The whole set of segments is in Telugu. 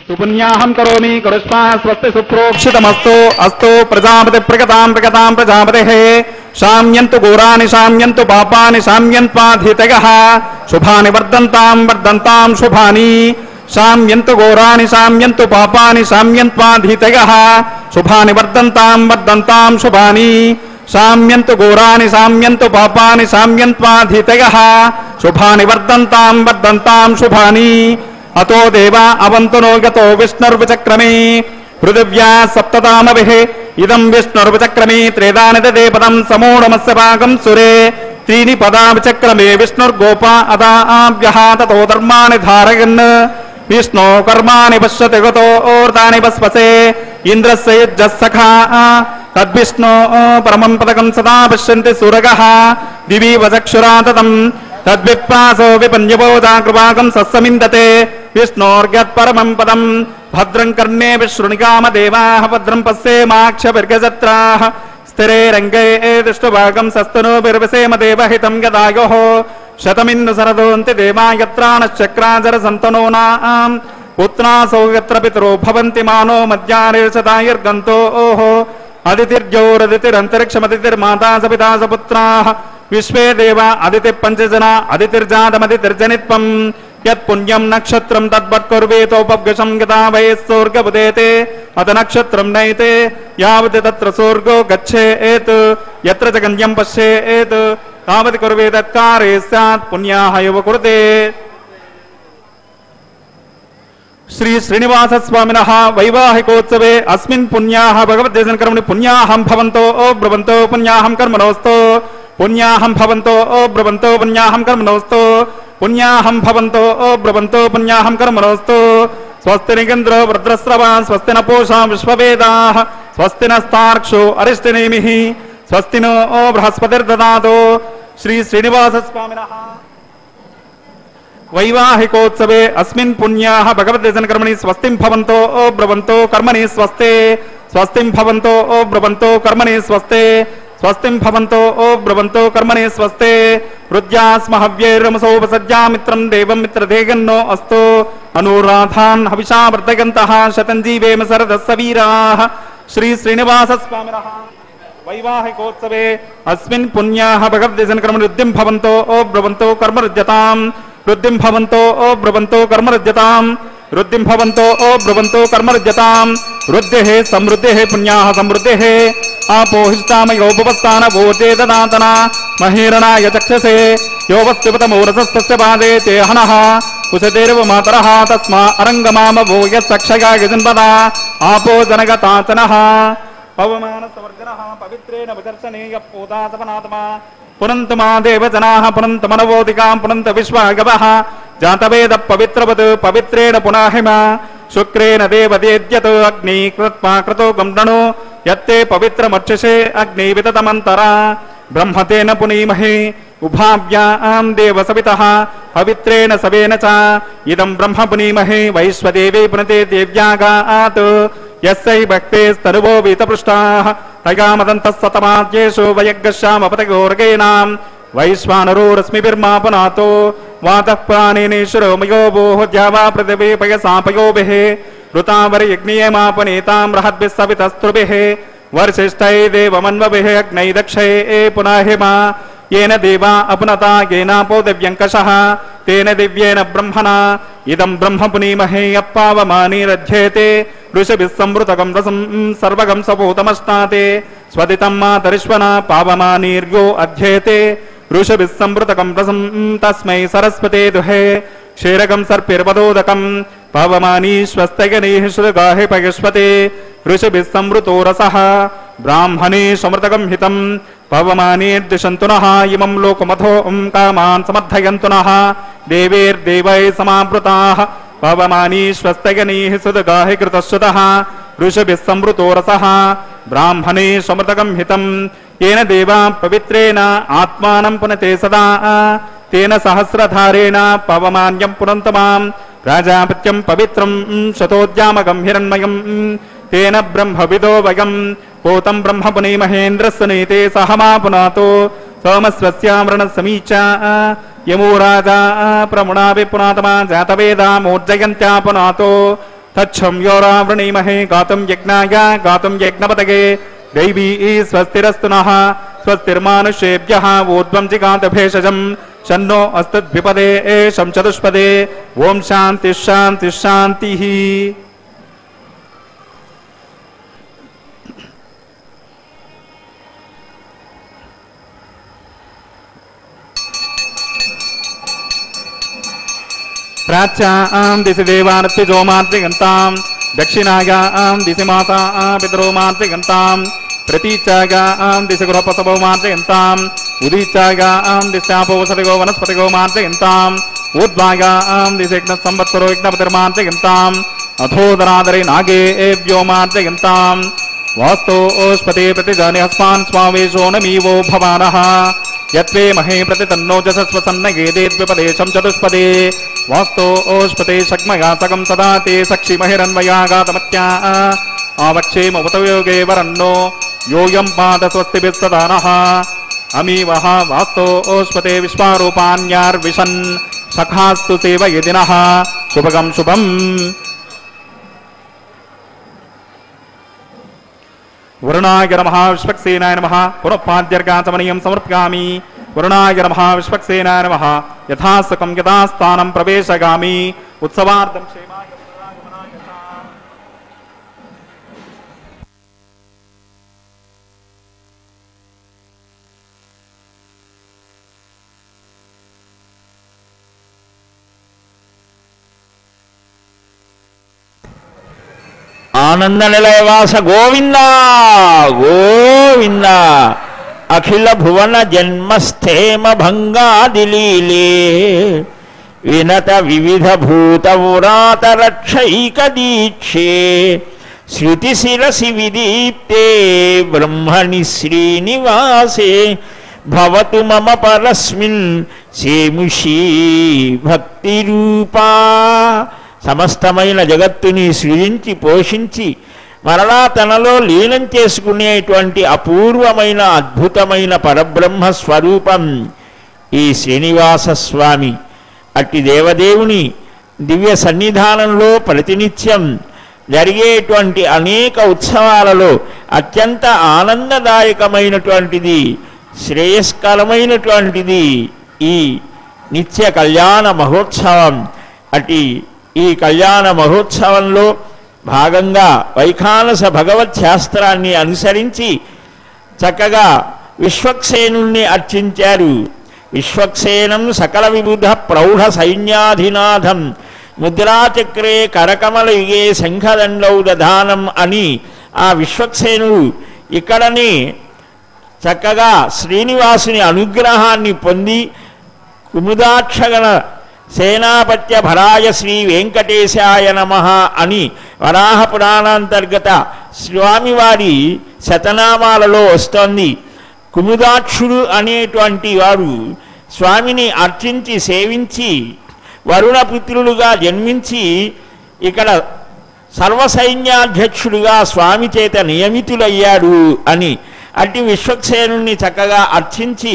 सुपुण्याहं करोमि करुष्मा स्वस्ति सुप्रोक्षितमस्तु अस्तु प्रजापति प्रगतां प्रजापतेः शाम्यन्तु घोराणि शाम्यन्तु पापानि शाम्यन्त्वाधितयः शुभानि वर्धन्तां शुभानि शाम्यन्तु घोराणि शाम्यन्तु पापानि शाम्यन्त्वाधितयः शुभानि वर्धन्तां शुभानि शाम्यन्तु घोराणि शाम्यन्तु पापानि शाम्यन्त्वाधितयः शुभानि वर्धन्तां शुभानि अतो देवा अवन्तुनो गतो विष्णुर्विचक्रमे पृथिव्या सप्ततामभिः इदं विष्णुर्विचक्रमे त्रेदानि ददे पदं समूढमस्य पाकं सुरे त्रीणि पदा विचक्रमे विष्णुर्गोपा अदाभ्यः ततो धर्माणि धारयन् विष्णो कर्माणि पश्यति गतो ओर्तानि पस्पसे इन्द्रस्य युज्जस्सखा तद्विष्णो परमं पदकं सदा पश्यन्ति सुरगः दिवि वचक्षुरा ततम् तद्विप्रासो विपन्यपोजा कृपाकं सस्समिन्दते विष्णोर्गत्परमं पदं भद्रं कर्णे विशृणुकामदेवाः भद्रं पश्येमाक्षभिर्गजत्राः स्थिरे रङ्गे दृष्टभागं सस्तनोभिर्विसेम देवहितं गदायोः शतमिन्दु सरदोन्ति देवा यत्राणश्चक्राजरसन्तनूनां पुत्रासौ यत्र पितरो भवन्ति मानो मध्यानिर्षदायुर्गन्तोः अदितिर्जोरदितिरन्तरिक्षमदितिर्माता सपिता सपुत्राः विश्वे देवा अदिति पंचजना अदितिर्जातमदितिर्जनित्वं यत्पुण्यं नक्षत्रं तद्वत्कुर्वेतोपगशं गता वै स्वर्गमुदेते अत नक्षत्रं नैते यावत् तत्र स्वर्गो गच्छेत् यत्र च गण्यं पश्येत् तावत् कुर्वे तत्कारे स्यात् पुण्याः एव कुरुते। श्री श्रीनिवास स्वामिनः वैवाहिकोत्सवे अस्मिन् पुण्याः भगवद्देशनकर्मणि पुण्याहं भवन्तो ब्रुवन्तो पुण्याहं कर्मणोऽस्तु पुण्याहं भवन्तो ब्रुवन्तो पुण्याहं कर्मणोऽस्तु पुण्याहं भवन्तो ब्रुवन्तो पुण्याहं कर्मणोऽस्तु। स्वस्ति निगन्धो रुद्रस्रवान् स्वस्ति न पूषा विश्ववेदाः स्वस्ति नस्तार्क्ष्यो अरिष्टनेमिः स्वस्ति नो बृहस्पतिर्ददातु। श्री श्रीनिवास स्वामिनः वैवाहिकोत्सवे अस्मिन् पुण्याः भगवद्देशनकर्मणि स्वस्तिं भवन्तो ब्रुवन्तो कर्मणि स्वस्ते स्वस्तिं भवन्तो ब्रुवन्तो कर्मणि स्वस्ते स्वस्तिं भवन्तो ब्रुवन्तो कर्मणि स्वस्ते। रुद्यास्महव्यैर्मसोपसज्जा मित्रं देवं मित्रधेगन्नो अस्तु अनुराधान् हविषा वर्धयन्तः शतं जीवेम शरदस्य वीराः। श्री श्रीनिवास स्वामिनः वैवाहिकोत्सवे अस्मिन् पुण्याः भगवद्देशनकर्मणि वृद्धिं भवन्तो ब्रुवन्तो कर्मरुज्यताम् वृद्धिं भवन्तो ब्रुवन्तो कर्मरुज्यताम् वृद्धिं भवन्तो ब्रुवन्तो कर्मरुज्यताम्। वृद्धिः समृद्धिः पुण्याः समृद्धिः आपोहिष्टामयोपवस्थान भोजे ददातना महीरणाय चक्षसे यो वस्तुपतमोरसस्तस्य पादे ते हनः कुशतेर्व मातरः तस्मा अरङ्गमाम भोग सक्षयाय जन्मदा आपो जनगताचनः पवमानसवर्जनः पवित्रेण विदर्शने यः पोदातपनात्मा पुनन्तु मा देवजनाः पुनन्तु मनवोदिकां पुनन्तु विश्वागवः जातवेद पवित्रवत् पवित्रेण पुनाहिमा शुक्रेण देवदेद्यत् अग्नि कृत्वा कृतो गम्रणो यत्ते पवित्रमक्षसे अग्नि विततमन्तरा ब्रह्मतेन पुनीमहे उभाभ्यां देवसवितः पवित्रेण सवेन च इदं ब्रह्म पुनीमहे वैश्वदेवे पुनते देव्यागात् यस्यै भक्तेस्तनुवो वीतपृष्टाः तयामदन्तः सतमाद्येषु वयग्गश्यामपतगोर्गेणां वैश्वानरोरश्मिभिर्मापनातो वातः प्राणेनेश्वरो मयो भोः द्यावा पृथिवी पयसापयोभिः ऋतावरयज्ञेयमापनीतां रहद्भिः सवितस्त्रुभिः वर्षिष्ठै देवमन्वभिः अग्नै दक्षये पुनाहिमा येन देवा अपनता येनापो दिव्यङ्कषः तेन दिव्येन ब्रह्मणा इदं ब्रह्म पुनीमहे अप्पावमानीरध्येते ऋषभिः संवृतकं रसं सर्वगं सपूतमश्नाते स्वदितं मातरिश्वना पावमानीर्यो अध्येते ऋषभिः संवृतकं रसं तस्मै सरस्वते दुहे क्षीरकं सर्पिर्वदोदकं पावमानीश्वस्तयनीः श्रुगाहि पयश्वते ऋषभिः संवृतो रसः ब्राह्मणे समृतकं हितं पवमानीर्दिशन्तु नः इमं लोकमथो कामान् समर्थयन्तु नः देवैर्देवैः समावृताः पवमानीश्वस्तयनीः सुदगाहि कृतश्रुतः ऋषभिः संवृतो रसः ब्राह्मणे समृतकं हितं येन देवा पवित्रेण आत्मानं पुनते सदा तेन सहस्रधारेण पवमान्यं पुनन्तमां प्राजापत्यं पवित्रं शतोद्यामकं हिरण्मयं तेन ब्रह्मविदो वयं पोतं ब्रह्म पुनीमहेन्द्रस्य नीते सहमा पुनातो సోమస్వస్యామృణ సమీచా యమో రాజా ప్రముణాభి పునాతమా జాతవేదా మూర్జయంత్యా పునాతో తచ్చం యోరావృణీమహే గాతుం యజ్ఞాయ గాతుం యజ్ఞపతగే దైవీ స్వస్తిరస్తు నః స్వస్తిర్మానుషేభ్యః ఊర్ధ్వం జిగాత భేషజం షన్నో అస్తద్విపదే శం చతుష్పదే ఓం శాంతి శాంతి శాంతి. ప్రాచ్యాం దిశి దేవానత్యజోమాద్రిగంతాం దక్షిణాయాం దిశి మాతా పితరోమాద్రిగంతాం ప్రతీచాయాం దిశ గృహపసభోమాద్రిగంతాం ఉదీచాయాం దిశాపోసతిగో వనస్పతిగో మాద్రిగంతాం ఊర్ధ్వాయాం దిశగ్న సంవత్సరో యజ్ఞపతిర్మాద్రిగంతాం అధోదరాదరి నాగేభ్యో మాద్రిగంతాం వాస్తోస్పతే ప్రతిజాని హస్మాన్ స్వావేశో నమీవో భవానః యత్వే మహే ప్రతి తన్నో జసస్వసన్నగేదేద్విపదేశం చతుష్పదే వాస్తోస్పతే షగ్మయా సగం సదా తే సక్షి మహిరన్వయాగాతమత్యా ఆవక్షేమవతయోగే వరన్నో యోయం పాద స్వస్తిభిస్తదానః అమీవః వాస్తోస్పతే విశ్వారూపాన్యార్విశన్ సఖాస్తు సేవయదినః శుభగం శుభం. వరుణాయ నమః విశ్వక్సేనాయ నమః పునఃపాద్యర్గాచమనీయం సమర్పయామి. వరుణాయ నమః విశ్వక్సేనాయ నమః యథాసుఖం యథాస్థానం ప్రవేశగామి. ఉత్సవార్థం క్షేమాయ వరుణాగమనాయ చ. ఆనంద నిలయవాస గోవింద గోవింద. అఖిల భువన జన్మస్థేమ భంగాదిలీలే వినత వివిధ భూత ఉరాత రక్షైక దీక్షే శృతి శిరసి విదీప్తే బ్రహ్మణి శ్రీనివాసే భవతు మమ పరస్మిన్ సేముషీ భక్తి రూపా. సమస్తమైన జగత్తుని సృజించి పోషించి మరలా తనలో లీనం చేసుకునేటువంటి అపూర్వమైన అద్భుతమైన పరబ్రహ్మ స్వరూపం ఈ శ్రీనివాస స్వామి. అట్టి దేవదేవుని దివ్య సన్నిధానంలో ప్రతినిత్యం జరిగేటువంటి అనేక ఉత్సవాలలో అత్యంత ఆనందదాయకమైనటువంటిది శ్రేయస్కరమైనటువంటిది ఈ నిత్య కళ్యాణ మహోత్సవం. అట్టి ఈ కళ్యాణ మహోత్సవంలో భాగంగా వైఖానస భగవత్ శాస్త్రాన్ని అనుసరించి చక్కగా విశ్వక్సేనుణ్ణి అర్చించారు. విశ్వక్సేనం సకల విబుధ ప్రౌఢ సైన్యాధినాథం ముద్రాచక్రే కరకమల యుగే శంఖదండౌ దధానం అని ఆ విశ్వక్సేనుడు ఇక్కడనే చక్కగా శ్రీనివాసుని అనుగ్రహాన్ని పొంది కుముదాక్షగణ సేనాపత్య భరాయ శ్రీ వెంకటేశాయ నమః అని వరాహ పురాణాంతర్గత స్వామివారి శతనామాలలో వస్తోంది. కుముదాక్షుడు అనేటువంటి వారు స్వామిని అర్చించి సేవించి వరుణపుత్రులుగా జన్మించి ఇక్కడ సర్వసైన్యాధ్యక్షుడుగా స్వామి చేత నియమితులయ్యాడు అని అట్టి విశ్వక్సేనుణ్ణి చక్కగా అర్చించి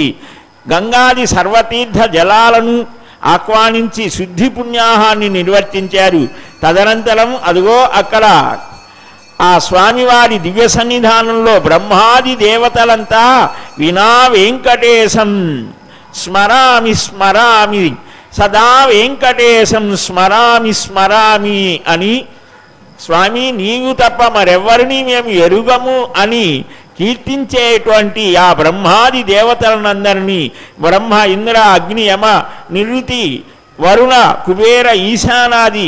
గంగాది సర్వతీర్థ జలాలను ఆహ్వానించి శుద్ధి పుణ్యాహాన్ని నిర్వర్తించారు. తదనంతరం అదిగో అక్కడ ఆ స్వామివారి దివ్య సన్నిధానంలో బ్రహ్మాది దేవతలంతా వినా వెంకటేశం స్మరామి స్మరామి సదా వెంకటేశం స్మరామి స్మరామి అని స్వామి నీవు తప్ప మరెవ్వరిని మేము ఎరుగము అని కీర్తించేటువంటి ఆ బ్రహ్మాది దేవతలనందరినీ బ్రహ్మ ఇంద్ర అగ్ని యమ నిరుతి వరుణ కుబేర ఈశానాది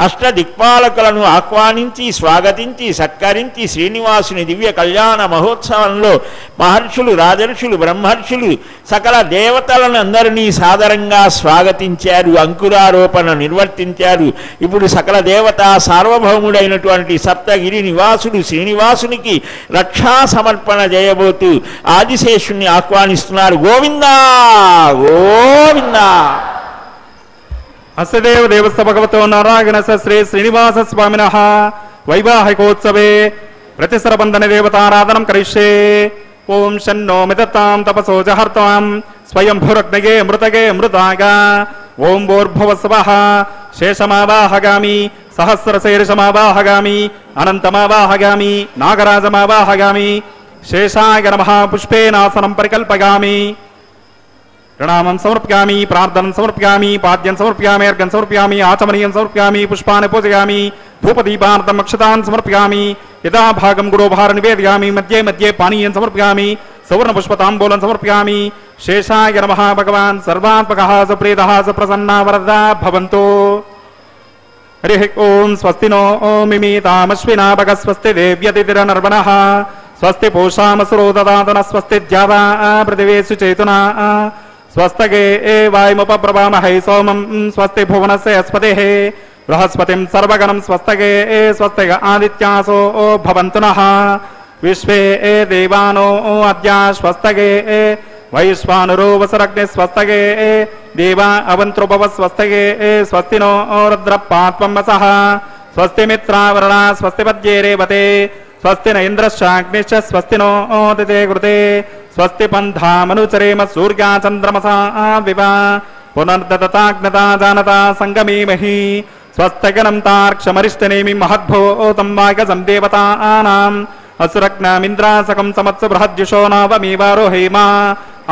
అష్టదిక్పాలకులను ఆహ్వానించి స్వాగతించి సత్కరించి శ్రీనివాసుని దివ్య కళ్యాణ మహోత్సవంలో మహర్షులు రాజర్షులు బ్రహ్మర్షులు సకల దేవతలను అందరినీ సాదరంగా స్వాగతించారు. అంకురారోపణ నిర్వర్తించారు. ఇప్పుడు సకల దేవతా సార్వభౌముడైనటువంటి సప్తగిరి నివాసుడు శ్రీనివాసునికి రక్షా సమర్పణ చేయబోతూ ఆదిశేషుణ్ణి ఆహ్వానిస్తున్నారు. గోవిందా గోవిందా. అస్యదేవ దేవస్థ భగవతో నారాయణస్య శ్రీ శ్రీనివాస స్వామినః వైవాహికోత్సవే ప్రతిసరబంధన దేవతారాధనం కరిష్యే. ఓం షన్నో మిదతాం తపసో జహర్తాం స్వయంభురగ్నగే మృతగే మృతాగా ఓం భూర్భువస్వః శేషమావాహగామి సహస్రశీర్షమావాహగామి అనంతమావాహగామి నాగరాజమావాహగామి శేషాయ నమః పుష్పేనాసనం పరికల్పయామి ప్రణామం సమర్పయామి ప్రార్థనం సమర్పయామి పాద్యం సమర్పయామి అర్ఘ్యం సమర్పయామి ఆచమనీయం సమర్పయామి పుష్పాన్ని పూజయామి ధూపదీపార్థం అక్షతాన్ సమర్పయామి యథాభాగం గురోభార నివేదయామి మధ్యే మధ్యే పానీయం సమర్పయామి సువర్ణపుష్పతాంబూలం సమర్పయామి శేషాయ నమః భగవాన్ సర్వాత్మకః సుప్రీతః సుప్రసన్నా వరదా భవంతు హరి ఓం స్వస్తి నో మిమీతామశ్వినా భగ స్వస్తి దేవ్యతిథిరనర్వణః స్వస్తి పూషామసురో దదాతన స్వస్తి ధ్యావా పృథివేషు చేతునా స్వస్తగే వాయుముపప్రభామహై సోమం స్వస్తి భువనస్య యస్పతిః బృహస్పతిం సర్వగణం స్వస్తగే స్వస్తిగ ఆదిత్యాసో భవంతు నః విశ్వే దేవానో అద్య స్వస్తగే వైశ్వానరో వసరగ్ని స్వస్తగే దేవా అవంతృభవ స్వస్తగే స్వస్తి నో రుద్రపాత్వం వసః స్వస్తి మిత్రావరణ స్వస్తి పద్యే రేవతే స్వస్తి న ఇంద్రశ్చాగ్నిశ్చ స్వస్తి నో దితే కృతే స్వస్తి పంధామనుచరేమ సూర్యా చంద్రమసా వివా పునర్దతాజ్ఞతా జానతా సంగమీమహి స్వస్తగనం తార్క్షమరిష్టనేమి మహద్భూతం వాగజం దేవతానాం అసురగ్నమింద్రాసకం సమత్సు బృహద్యుషో నావమీవారోహేమా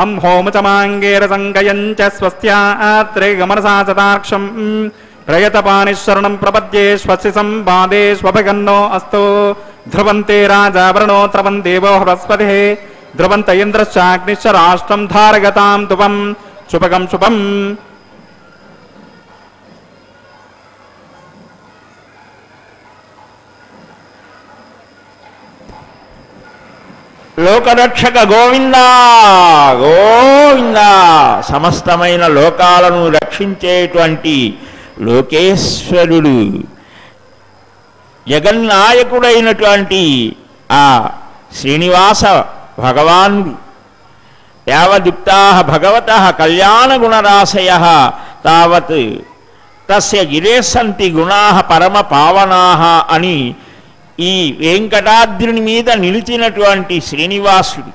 అం హోమచమాంగేరసంగయం చ స్వస్త్యాత్రేగమనసా చతార్క్షం ప్రయతపానిశరణం ప్రపద్యే స్వస్తి సంవాదే స్వభగన్నో అస్తు ధ్రువంతే రాజావరణో త్రవం దేవో బృహస్పతిః ధ్రువంత ఇంద్రశ్చాగ్నిశ్చ రాష్ట్రం ధారగతాం తువం శుభగం శుభం. లోకరక్షక గోవిందా గోవిందా. సమస్తమైన లోకాలను రక్షించేటువంటి లోకేశ్వరుడు జగన్నాయకుడైనటువంటి ఆ శ్రీనివాస భగవానుడు యావదుక్తా భగవత కళ్యాణగుణరాశయ తావత్ తస్య గిరేసంతి గుణా పరమ పావనా అని ఈ వెంకటాద్రిని మీద నిలిచినటువంటి శ్రీనివాసుడు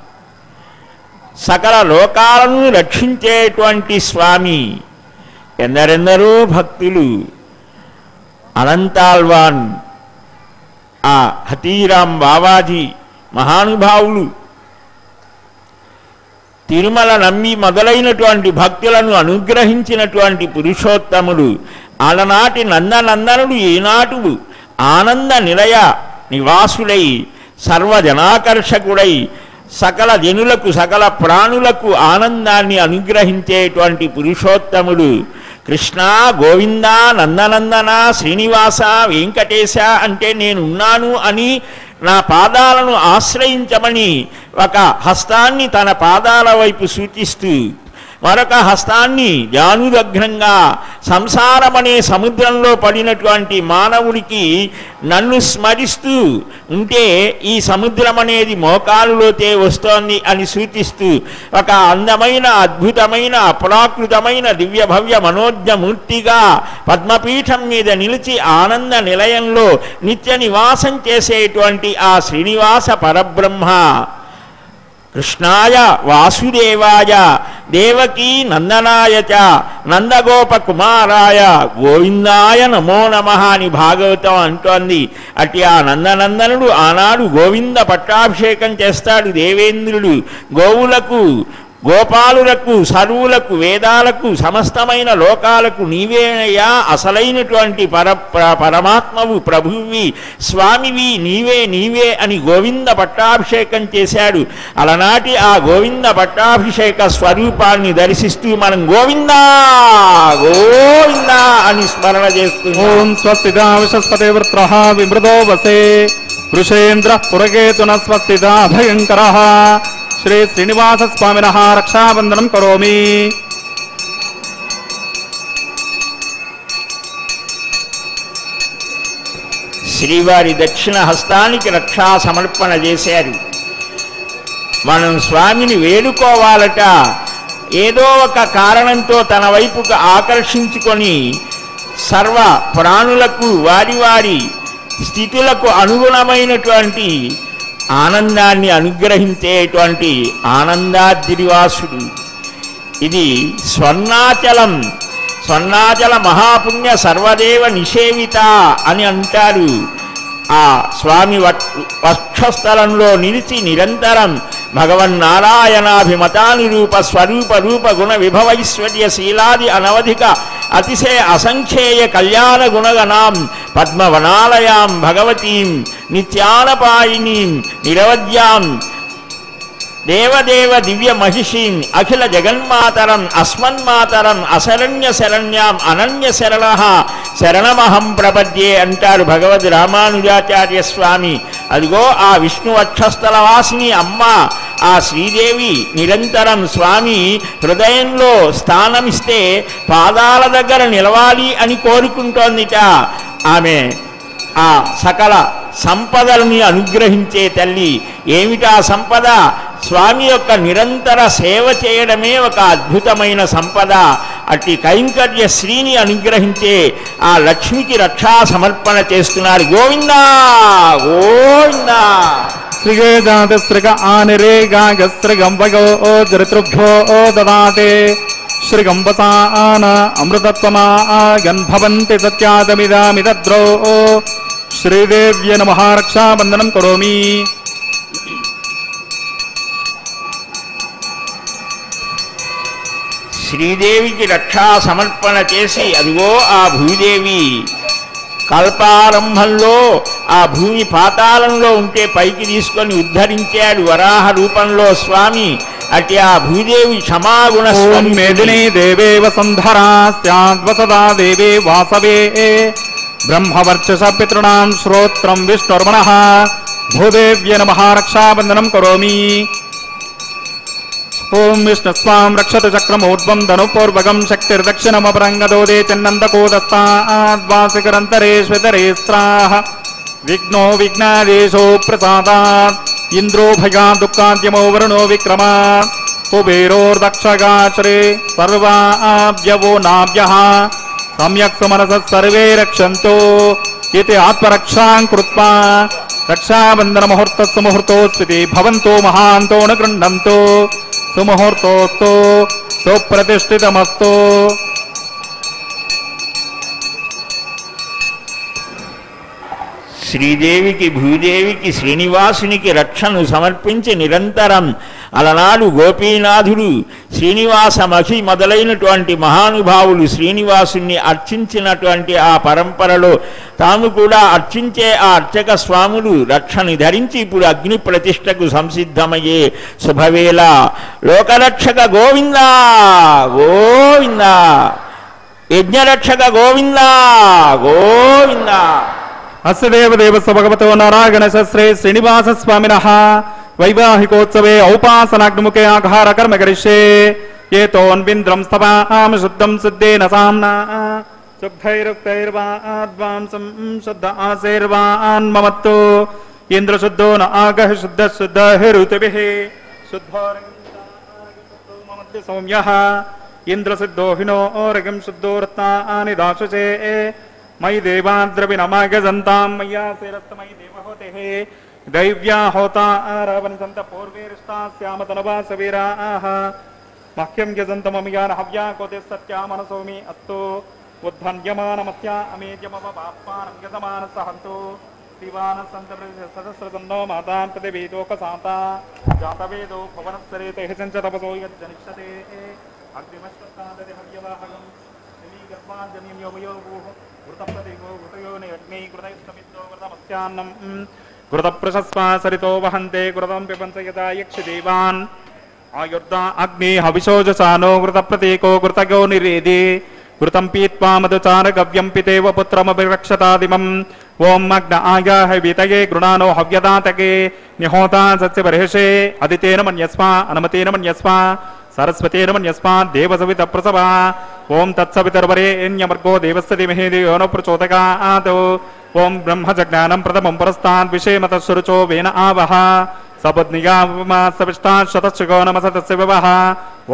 సకల లోకాలను రక్షించేటువంటి స్వామి. ఎందరెందరో భక్తులు అనంతాల్వాన్ ఆ హతీరాం బావాజీ మహానుభావులు తిరుమల నమ్మి మొదలైనటువంటి భక్తులను అనుగ్రహించినటువంటి పురుషోత్తముడు ఆలనాటి నందనందనుడు ఈనాటు ఆనంద నిలయ నివాసుడై సర్వజనాకర్షకుడై సకల జనులకు సకల ప్రాణులకు ఆనందాన్ని అనుగ్రహించేటువంటి పురుషోత్తముడు కృష్ణ గోవింద నందనందన శ్రీనివాస వెంకటేశ అంటే నేనున్నాను అని నా పాదాలను ఆశ్రయించమని ఒక హస్తాన్ని తన పాదాల వైపు సూచిస్తూ మరొక హస్తాన్ని జానుదగ్నంగా సంసారమనే సముద్రంలో పడినటువంటి మానవుడికి నన్ను స్మరిస్తూ ఉంటే ఈ సముద్రం అనేది మోకాలులోతే వస్తోంది అని సూచిస్తూ ఒక అందమైన అద్భుతమైన అప్రాకృతమైన దివ్య భవ్య మనోజ్ఞమూర్తిగా పద్మపీఠం మీద నిలిచి ఆనంద నిలయంలో నిత్య నివాసం చేసేటువంటి ఆ శ్రీనివాస పరబ్రహ్మ కృష్ణాయ వాసుదేవాయ దేవకీ నందనాయ చ నందగోపకుమారాయ గోవిందాయ నమో నమః అని భాగవతం అంటోంది. అట్టి ఆ నందనందనుడు ఆనాడు గోవింద పట్టాభిషేకం చేస్తాడు దేవేంద్రుడు. గోవులకు గోపాలులకు సర్వులకు వేదాలకు సమస్తమైన లోకాలకు నీవేనయ్యా అసలైనటువంటి పరమాత్మవు ప్రభువి స్వామివి నీవే నీవే అని గోవింద పట్టాభిషేకం చేశాడు. అలనాటి ఆ గోవింద పట్టాభిషేక స్వరూపాన్ని దర్శిస్తూ మనం గోవిందా గోవిందా అని స్మరణ చేస్తున్నాం. ఓం స్వస్తిదా విశస్పతే వృత్రః విమృదో వసే వృషేంద్ర పురకేతున స్వస్తిదా భయంకరః శ్రీ శ్రీనివాస స్వామినః రక్షాబంధనం కరోమి. శ్రీవారి దక్షిణ హస్తానికి రక్షా సమర్పణ చేశారు. మనం స్వామిని వేడుకోవాలట. ఏదో ఒక కారణంతో తన వైపుకు ఆకర్షించుకొని సర్వ ప్రాణులకు వారి వారి స్థితులకు అనుగుణమైనటువంటి ఆనందాన్ని అనుగ్రహించేటువంటి ఆనందాద్రివాసుడు. ఇది స్వర్ణాచలం, స్వర్ణాచల మహాపుణ్య సర్వదేవ నిషేవిత అని అంటారు. ఆ స్వామి వక్షస్థలంలో నిలిచి నిరంతరం భగవన్నారాయణాభిమతానురూప స్వరూప రూప గుణ విభవైశ్వర్య శీలాది అనవధిక అతిశయ అసంఖ్యేయ కళ్యాణ గుణగణాం పద్మవనాలయాం భగవతీం నిత్యానపాయినీం నిరవధ్యాం దేవదేవ దివ్య మహిషీం అఖిల జగన్మాతరం అస్మన్మాతరం అశరణ్య శరణ్యాం అనన్య శరణ శరణమహం ప్రపద్యే అంటారు భగవద్ రామానుజాచార్య స్వామి. అదిగో ఆ విష్ణు వక్షస్థలవాసిని అమ్మ ఆ శ్రీదేవి నిరంతరం స్వామి హృదయంలో స్థానమిస్తే పాదాల దగ్గర నిలవాలి అని కోరుకుంటోందిట. ఆమె ఆ సకల సంపదలని అనుగ్రహించే తల్లి. ఏమిటా సంపద? స్వామి యొక్క నిరంతర సేవ చేయడమే ఒక అద్భుతమైన సంపద. అట్టి కైంకర్య శ్రీని అనుగ్రహించే ఆ లక్ష్మికి రక్షా సమర్పణ చేస్తున్నారు. గోవిందా గోవిందా. శ్రీగే జాతశ్రిగ ఆనిరేగాగశ్రిగం వగో జరితృభ్యో దదాతే శ్రీగంబసాన అమృతత్వమా గన్భవంతి సత్యాదమిదామిదద్రో శ్రీదేవ్య నమః రక్షాబంధనం కరోమి. శ్రీదేవికి రక్షా సమర్పణ చేసి అదిగో ఆ భూదేవి కల్పారంభంలో ఆ భూమి పాతాళంలో ఉంటే పైకి తీసుకొని ఉద్ధరించాడు వరాహ రూపంలో స్వామి. అట్టి ఆ భూదేవి క్షమాగుణ మేదినీ దేవే వసుంధరా స్యాద్వసదా దేవే వాసవే బ్రహ్మవర్చస పితॄణాం శ్రోత్రం విష్ణుర్మణః భూదేవ్య నమః రక్షాబంధనం కరోమి. ఓం విష్ణుస్వాం రక్షతు చక్రమూర్ధ్వం ధనుపూర్వకం శక్తిర్దక్షిణమపరంగదోదే చన్నन्दకోదస్తాద్వాసికరంతరేష్వితరేస్త్రాః విఘ్నో విఘ్నాదేశో ప్రసాదాత్ ఇంద్రో భయా దుఃఖాద్యమో వరుణో విక్రమా కుబేరోర్దక్షగాచరే సర్వాభ్యవో నాభ్యః సమ్యక్ సుమనసః సర్వే రక్షంతో ఇతి ఆత్మరక్షాం కృత్వా రక్షాబంధన ముహూర్తస్సు ముహూర్తోస్తి భవంతో మహాంతో న గృహంతో సుముహూర్తోస్తు సుప్రతిష్ఠితమస్తు. శ్రీదేవికి భూదేవికి శ్రీనివాసునికి రక్షను సమర్పించి నిరంతరం అలనాడు గోపీనాథుడు శ్రీనివాస మఖి మొదలైనటువంటి మహానుభావులు శ్రీనివాసుని అర్చించినటువంటి ఆ పరంపరలో తాము కూడా అర్చించే ఆ అర్చక స్వాములు రక్షని ధరించి ఇప్పుడు అగ్ని ప్రతిష్టకు సంసిద్ధమయ్యే శుభవేళ. లోకరక్షక గోవిందా గోవిందా, యజ్ఞరక్షక గోవిందా గోవిందా. అస్య దేవదేవస్య భగవతో నారాయణశ్రీ శ్రీనివాస స్వామినః వైవాహికోత్సవే ఔపాసనాగ్నిముఖే ఆఘార కర్మ కరిష్యే. ఏతోన్వింద్రం స్తవామి శుద్ధం సిద్ధేన సామ్నా శుద్ధైరుక్తైర్వాద్వాంసం శుద్ధ ఆశైర్వాన్మమత్తు. ఇంద్రశుద్ధో న ఆగః శుద్ధ శుద్ధైరుతిభిః శుద్ధోరంగో మమత్య సౌమ్యః. ఇంద్రసిద్ధో హినో రగం శుద్ధో రత్నాని దాశుచే. మయి దేవాద్రవినమాగజంతాం మయ్యా శిరస్తమయి దేవహోతేః. దైవ్యా హోతా రావణసంత పూర్వేరిష్టాస్యామతనవాసవీరాః. మహ్యం యజంతమమియాన హవ్యా కోతే సత్యా మనసోమి అస్తు. ఉద్ధన్యమానమస్యా అమేద్యమవ పాప్మానం యజమానసహంతు. దివానసంతసహస్రతన్నో మాతాం ప్రతివేదోకసాతా జాతవేదో భువనస్సరేతేః సంచ తపసో యజ్జనిష్యతే. అగ్నిమశ్వత్తాదది హవ్యవాహకం శ్రీగర్భాజన్యం యోమయోగూః వృతప్రతిగో వృతయోని అగ్ని కృతైస్తమితో వృతమస్యాన్నం కృతప్రశస్వా సరితో వహంతే కృతం పిబంత యదా యక్షిదేవాన్ ఆయుర్దా అగ్ని హవిషోజసానో కృతప్రతీకో కృతగో నిరేది కృతం పీత్వా మధుచార గవ్యం పితేవ పుత్రమభిరక్షతాదిమం. ఓం అగ్న ఆయాహ వీతయే గృణానో హవ్యదాతకే నిహోతా సత్యబర్హిషే. అదితేన మన్యస్వా అనుమతేన మన్యస్వా సరస్వతేన మన్యస్వా దేవసవిత ప్రసవా. ఓం తత్సవితర్వరేణ్యమర్గో దేవస్య ధీమహి ధియో నః ప్రచోదయాత్. ఓం బ్రహ్మజజ్ఞానం ప్రథమం పురస్తాద్ విషేమతశురుచో వేన ఆవహ. సపత్నిగా సవిష్టాశతశుగో నమసతస్య వివహ.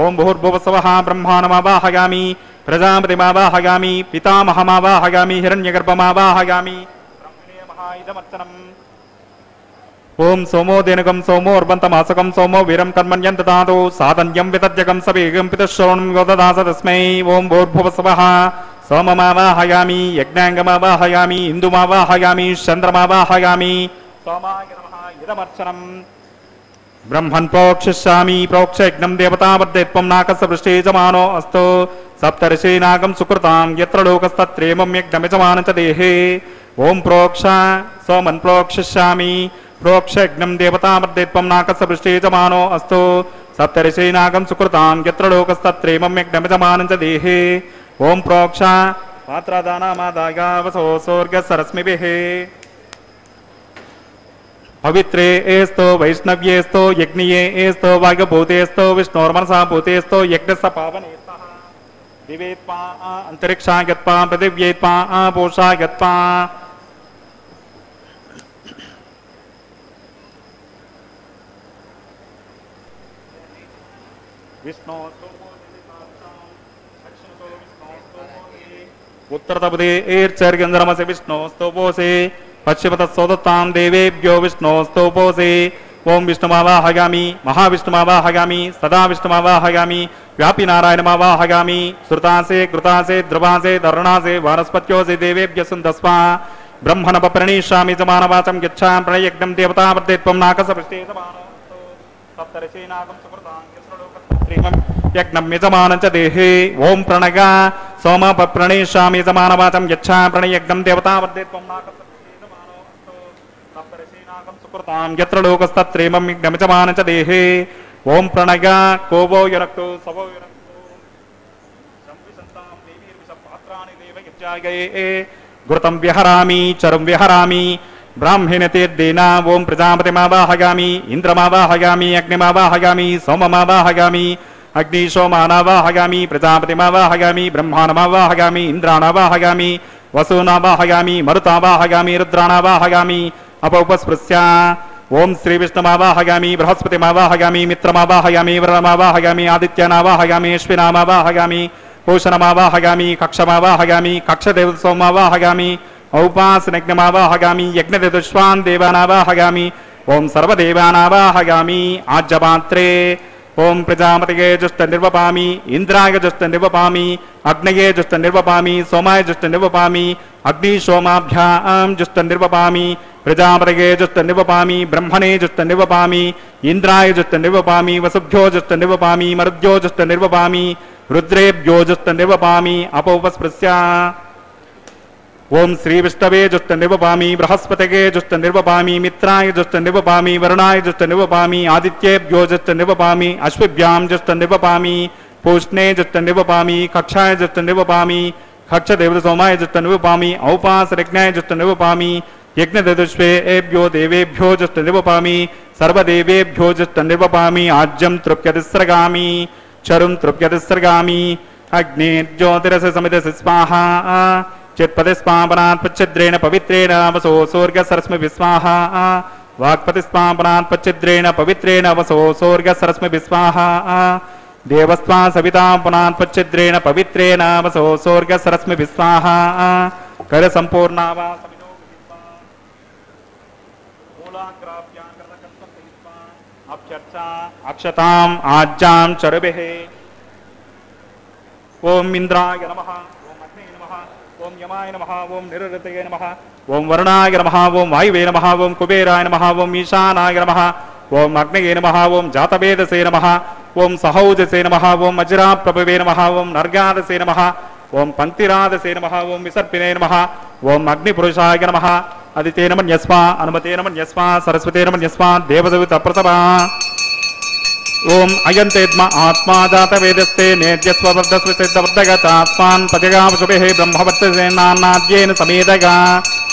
ఓం భూర్భువస్వః బ్రహ్మాణమావాహయామి ప్రజాపతిమావాహయామి పితామహమావాహయామి హిరణ్యగర్భమావాహయామి బ్రహ్మణే మహాయిదమర్చనం. ఓం సోమో దేనుకం సోమో అర్బంతమాసకం సోమో వీరం కర్మణ్యం దదాతు సాధన్యం వితజ్యకం సవేగం పితశ్రవణం యోదదాస తస్మై ఓం భూర్భువస్వః సోమమావాహయామి యజ్ఞాంగమావాహయామి ఇందుమావాహయామి చంద్రమావాహయామి సోమాయ నమః ఇదమర్చనం బ్రహ్మన్ ప్రోక్షిష్యామి ప్రోక్షయజ్ఞం దేవతావర్ధేత్వం నాకస్య పృష్ఠే యజమానో అస్తు సప్తర్షి నాగం సుకృతాం యత్ర లోకస్తత్రేమం యజ్ఞమిజమానం చ దేహే ఓం ప్రోక్ష సోమన్ ప్రోక్షిష్యామి ప్రోక్షయజ్ఞం దేవతావర్ధేత్వం నాకస్య పృష్ఠే యజమానో అస్తు సప్తర్షి నాగం సుకృతాం యత్ర లోకస్తత్రేమం యజ్ఞమిజమానం చ దేహే ఓం ప్రోక్ష పాత్రదానమాదాయ వసో స్వర్గస్సరస్మిభిః పవిత్రే ఏస్తో వైష్ణవ్యేస్తో యజ్ఞియే ఏస్తో వాగభూతేస్తో విష్ణోర్మనసా భూతేస్తో యజ్ఞస్య పావనేస్తః దివేత్వా అంతరిక్షాగత్వా పృథివ్యేత్వా పోషాగత్వా उत्तरतपदे ऐर्चर्गन्धर्मसे विष्णोस्तोपोसे पश्चिमतः देवेभ्यो विष्णोस्तोपोसे ओं विष्णुमावाहयामि महाविष्णुमावाहयामि सदा विष्णुमावाहयामि व्यापी नारायणमावाहयामि श्रुतासे कृतासे ध्रुवासे धर्णासे वानस्पत्योसे देवेभ्य सुन्दस्वा ब्रह्मणपप्रणीष्यामि च मानवाचं यच्छां प्रणयज्ञं देवतावर्धेत्वं नाकसपृष्टे सप्तर्षीनागं सुकृतां यज्ञं यजमानं च देहे ओं प्रणग सोमप्रणीष्यामि यजमानवाचं यच्छा प्रणयज्ञं देवतावर्धेत्वं नाकसपृष्टे सुकृतां यत्र लोकस्तत्रेमं यज्ञं यजमानं च देहे ओं प्रणग कोवो युनक्तु सवो युनक्तु संविसन्तां देवीर्विषपात्राणि देवयज्ञायये घृतं विहरामि चरुं विहरामि ब्राह्मणतेर्देना ओं प्रजापतिमावाहयामि इंद्रमावाहयामि अग्निमावाहयामि सोममावाहयामि अग्निशोमानावाहयामि प्रजापतिमावाहयामि ब्रह्माणमावाहयामि इंद्राणावाहयामि वसूनावाहयामि मरुतावाहयामि रुद्राणावाहयामि अपौपस्पृश्य ओं श्री विष्णुमावाहयामि बृहस्पतिमावाहयामि मित्रमावाहयामि वरुणमावाहयामि आदित्यनावाहयामि अश्विनामावाहयामि पूषणमावाहयामि कक्षमावाहयामि कक्षदेवसोमावाहयामि औपासनज्ञमावाहयामि यज्ञदेवश्वान् देवानावाहयामि ओं सर्वदेवानावाहयामि आज्यपात्रे ओं प्रजापतये जुष्टनिर्वपामि इंद्राय जुष्टनिर्वपामि अग्नये जुष्टनिर्वपामि सोमाय जुष्टनिर्वपामि अग्निशोमाभ्यां जुष्टनिर्वपामि प्रजापतये जुष्टनिर्वपामि ब्रह्मणे जुष्टनिर्वपामि इंद्राय जुष्टनिर्वपामि वसुभ्यो जुष्टनिर्वपामि मरुद्यो जुष्टनिर्वपामि रुद्रेभ्यो जुष्टनिर्वपामि अपौपस्पृश्य ओं श्री विष्णवे जुष्टनिर्वपामि बृहस्पतये जुष्टनिर्वपामि मित्राय जुष्टनिर्वपामि वरुणाय जुष्टनिर्वपामि आदित्येभ्यो जुष्टनिर्वपामि अश्विभ्यां जुष्टनिर्वपामि पूष्णे जुष्टनिर्वपामि कक्षाय जुष्टनिर्वपामि कक्षदेवसोमाय जुष्टनिर्वपामि औपासनज्ञाय जुष्टनिर्वपामि यज्ञदेवश्वेभ्यो देवेभ्यो जुष्टनिर्वपामि सर्वदेवेभ्यो जुष्टनिर्वपामि आज्यं तृप्यतिस्रगामि चरुं तृप्यतिस्रगामि अग्निर्ज्योतिरस समितस्य स्वाहा चित्पतिस्पापनात् पच्चिद्रेण पवित्रेण वसो स्वर्गसरस्मि विस्वाहा वाक्पतिस्पापनात् पच्चिद्रेण पवित्रेण वसो स्वर्गसरस्मि विस्वाहा देवस्त्वा सवितापनात् पच्चिद्रेण पवित्रेण वसो स्वर्गसरस्मि विस्वाहा कर संपूर्णावा समिनो मूलाग्राभ्यां कृतकल्पं विस्वा अक्षर्चा अक्षताम् आज्यां चरुभिः ओम इंद्राय नमः ओं यमाय नमः ओं निरृतये नमः ओं वरुणाय नमः ओं वायुवे नमः ओं कुबेराय नमः ओं ईशानाय नमः ओं अग्नये नमः ओं जातवेदसे नमः ओं सहौजसे नमः ओं अजराप्रभवे नमः ओं नर्गादसे नमः ओं पंक्तिरादसे नमः ओं विसर्पिने नमः ओं अग्निपुरुषाय नमः अदितेन मन्यस्मा अनुमतेन मन्यस्मा सरस्वतेन मन्यस्मा देवदूत प्रसभा ओं अयंतेद्म आत्मा जात वेदस्ते नेद्यस्ववर्धस्वसिद्धवर्धगतात्मान् पतिगावशुभिः ब्रह्मवर्तसेनान्नाद्येन समेतगा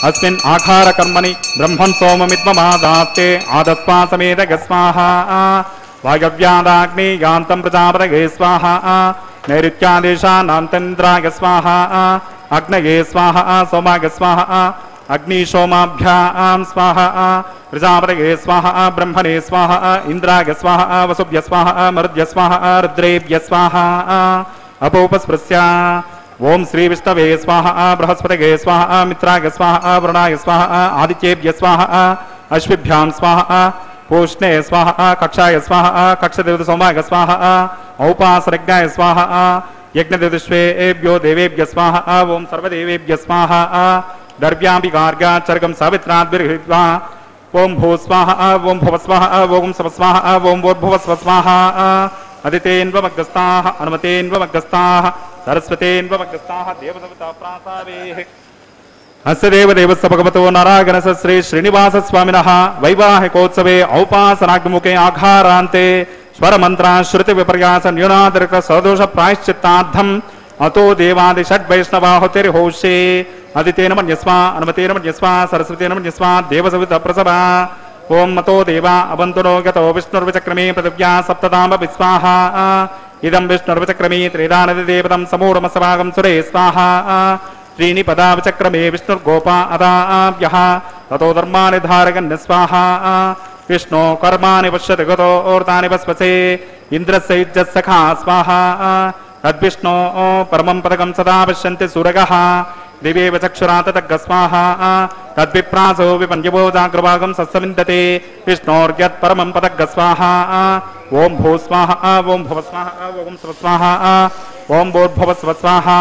अस्मिन् आखार कर्मणि ब्रह्मन् सोममित्ममादास्ते आदस्वा समेतगस्वाहा वायव्यादाग्नि यान्तं प्रजापतये स्वाहा नैऋत्यादेशानान्तन्द्राय स्वाहा अग्नये स्वाहा सोमाय स्वाहा अग्निशोमाभ्यां स्वाहा प्रजापतये स्वाहा ब्रह्मणे स्वाहा इंद्राय स्वाहा वसुभ्य स्वाहा मरुद्य स्वाहा रुद्रेभ्य स्वाहा अपौपस्पृश्य ओं श्री विष्णवे स्वाहा बृहस्पतये स्वाहा मित्राय स्वाहा वरुणाय स्वाहा आदित्येभ्य स्वाहा अश्विभ्यां स्वाहा पूष्णे स्वाहा कक्षाय स्वाहा कक्षदेवत सोमाय स्वाहा औपासरज्ञाय स्वाहा यज्ञदेवश्वेभ्यो देवेभ्य स्वाहा ओं सर्वदेवेभ्य स्वाहा दर्व्यापि गार्ग्याचर्गं सावित्राद्भिर्हित्वा ओं भू स्वाहा ओं भुव स्वाहा ओं सव स्वाहा ओं भूर्भुव स्व स्वाहा अदितेन्वमग्रस्ताः अनुमतेन्वमग्रस्ताः सरस्वतेन्वमग्रस्ताः देवदेवता प्रासावेः अस्य देवदेवस्य भगवतो नारायणस्य श्री श्रीनिवास स्वामिनः वैवाहिकोत्सवे औपासनाग्मुखे आघारान्ते स्वरमन्त्रा श्रुति विपर्यास न्यूनातिरिक्त सदोष प्रायश्चित्तार्थम् अतो देवादि षड्वैष्णवाहुतिर्होष्ये अदितेन मन्यस्वा अनुमतेन मन्यस्वा सरस्वतेन मन्यस्वा देवसवित प्रसभा ओं मतो देवा अवन्तुनो गतो विष्णुर्विचक्रमे पृथिव्या सप्तताम विस्वाहा इदं विष्णुर्विचक्रमे त्रिदानदिदेवतं समूढमसभागं सुरे स्वाहा त्रीणि पदा विचक्रमे विष्णुर्गोपा अदाभ्यः ततो धर्माणि धारयन् स्वाहा विष्णो कर्माणि पश्यति गतो ओर्तानि वस्वसे इन्द्रस्य इज्जत्सखा स्वाहा तद्विष्णो परमं पदकं सदा पश्यन्ति सूरगः दिवेव चक्षुराततग्ग स्वाहा तद्विप्रासो विपञ्जवो जाग्रभागं सत्सविन्दते विष्णोर्यत् परमं पदग्ग स्वाहा ओं भू स्वाहा ओं भुव स्वाहा ओं स्व स्वाहा ओं भूर्भुव स्व स्वाहा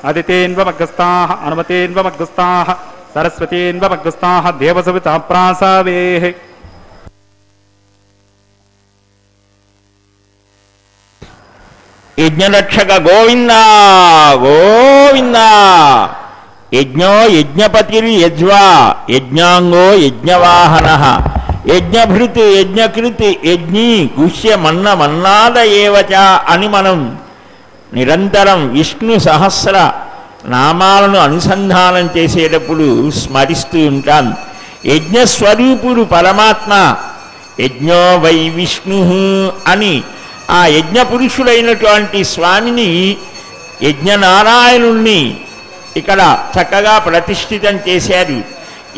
अदितेन्वमग्रस्ताः अनुमतेन्वमग्रस्ताः सरस्वतीन्वमग्रस्ताः देवसविता प्रासावेः यज्ञरक्षक गोविंद गोविंद यज्ञो यज्ञपतिर्यज्वा यज्ञांगो यज्ञवाहनः यज्ञभृत् यज्ञकृत् यज्ञी गुह्य मन्न మన్నాద ఏవచ అని మనం నిరంతరం విష్ణు సహస్ర నామాలను అనుసంధానం చేసేటప్పుడు స్మరిస్తూ ఉంటాం. యజ్ఞస్వరూపుడు పరమాత్మ యజ్ఞో వై విష్ణు అని ఆ యజ్ఞ పురుషుడైనటువంటి స్వామిని యజ్ఞనారాయణుణ్ణి ఇక్కడ చక్కగా ప్రతిష్ఠితం చేశారు.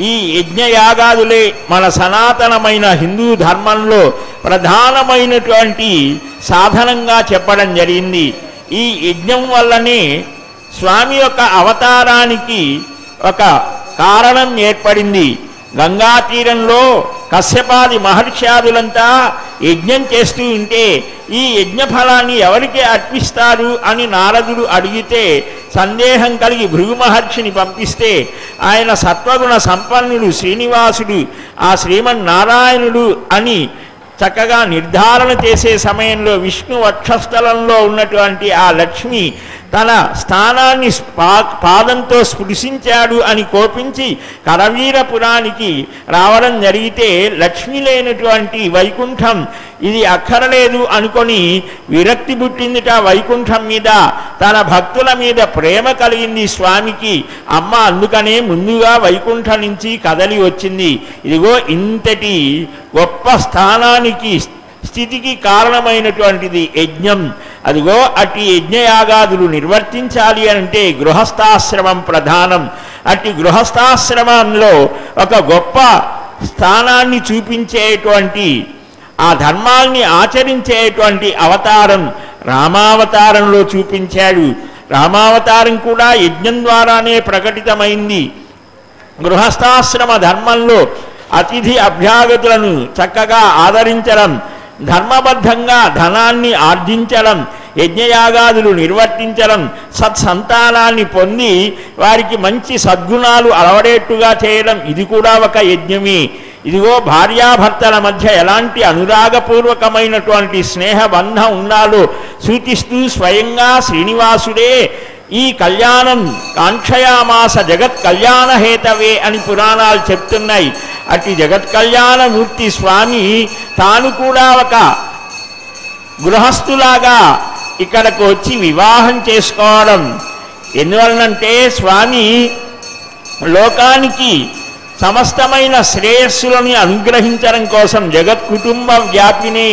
ఈ యజ్ఞయాగాదులే మన సనాతనమైన హిందూ ధర్మంలో ప్రధానమైనటువంటి సాధనంగా చెప్పడం జరిగింది. ఈ యజ్ఞం వల్లనే స్వామి యొక్క అవతారానికి ఒక కారణం ఏర్పడింది. గంగా తీరంలో కశ్యపాది మహర్షాదులంతా యజ్ఞం చేస్తూ ఉంటే ఈ యజ్ఞ ఫలాన్ని ఎవరికి అర్పిస్తారు అని నారదుడు అడిగితే సందేహం కలిగి భృగు మహర్షిని పంపిస్తే ఆయన సత్వగుణ సంపన్నుడు శ్రీనివాసుడు ఆ శ్రీమన్నారాయణుడు అని చక్కగా నిర్ధారణ చేసే సమయంలో విష్ణు వక్షస్థలంలో ఉన్నటువంటి ఆ లక్ష్మి తన స్థానాన్ని పాదంతో స్పృశించాడు అని కోపించి కరవీరపురానికి రావడం జరిగితే లక్ష్మి లేనటువంటి వైకుంఠం ఇది అక్కరలేదు అనుకొని విరక్తి పుట్టిందిట వైకుంఠం మీద. తన భక్తుల మీద ప్రేమ కలిగింది స్వామికి. అమ్మ అందుకనే ముందుగా వైకుంఠం నుంచి కదలి వచ్చింది. ఇదిగో ఇంతటి గొప్ప స్థానానికి స్థితికి కారణమైనటువంటిది యజ్ఞం. అదిగో అట్టి యజ్ఞయాగాదులు నిర్వర్తించాలి అంటే గృహస్థాశ్రమం ప్రధానం. అట్టి గృహస్థాశ్రమంలో ఒక గొప్ప స్థానాన్ని చూపించేటువంటి ఆ ధర్మాల్ని ఆచరించేటువంటి అవతారం రామావతారంలో చూపించాడు. రామావతారం కూడా యజ్ఞం ద్వారానే ప్రకటితమైంది. గృహస్థాశ్రమ ధర్మంలో అతిథి అభ్యాగతులను చక్కగా ఆదరించడం, ధర్మబద్ధంగా ధనాన్ని ఆర్జించడం, యజ్ఞయాగాదులు నిర్వర్తించడం, సత్సంతానాన్ని పొంది వారికి మంచి సద్గుణాలు అలవడేట్టుగా చేయడం ఇది కూడా ఒక యజ్ఞమే. ఇదిగో భార్యాభర్తల మధ్య ఎలాంటి అనురాగపూర్వకమైనటువంటి స్నేహబంధం ఉండాలో సూచిస్తూ స్వయంగా శ్రీనివాసుడే ఈ కళ్యాణం కాంక్షయామాస జగత్ కళ్యాణ హేతవే అని పురాణాలు చెప్తున్నాయి. అటు జగత్ కళ్యాణమూర్తి స్వామి తాను కూడా ఒక గృహస్థులాగా ఇక్కడకు వచ్చి వివాహం చేసుకోవడం ఎందువలనంటే స్వామి లోకానికి సమస్తమైన శ్రేయస్సులని అనుగ్రహించడం కోసం జగత్ కుటుంబ వ్యాపినే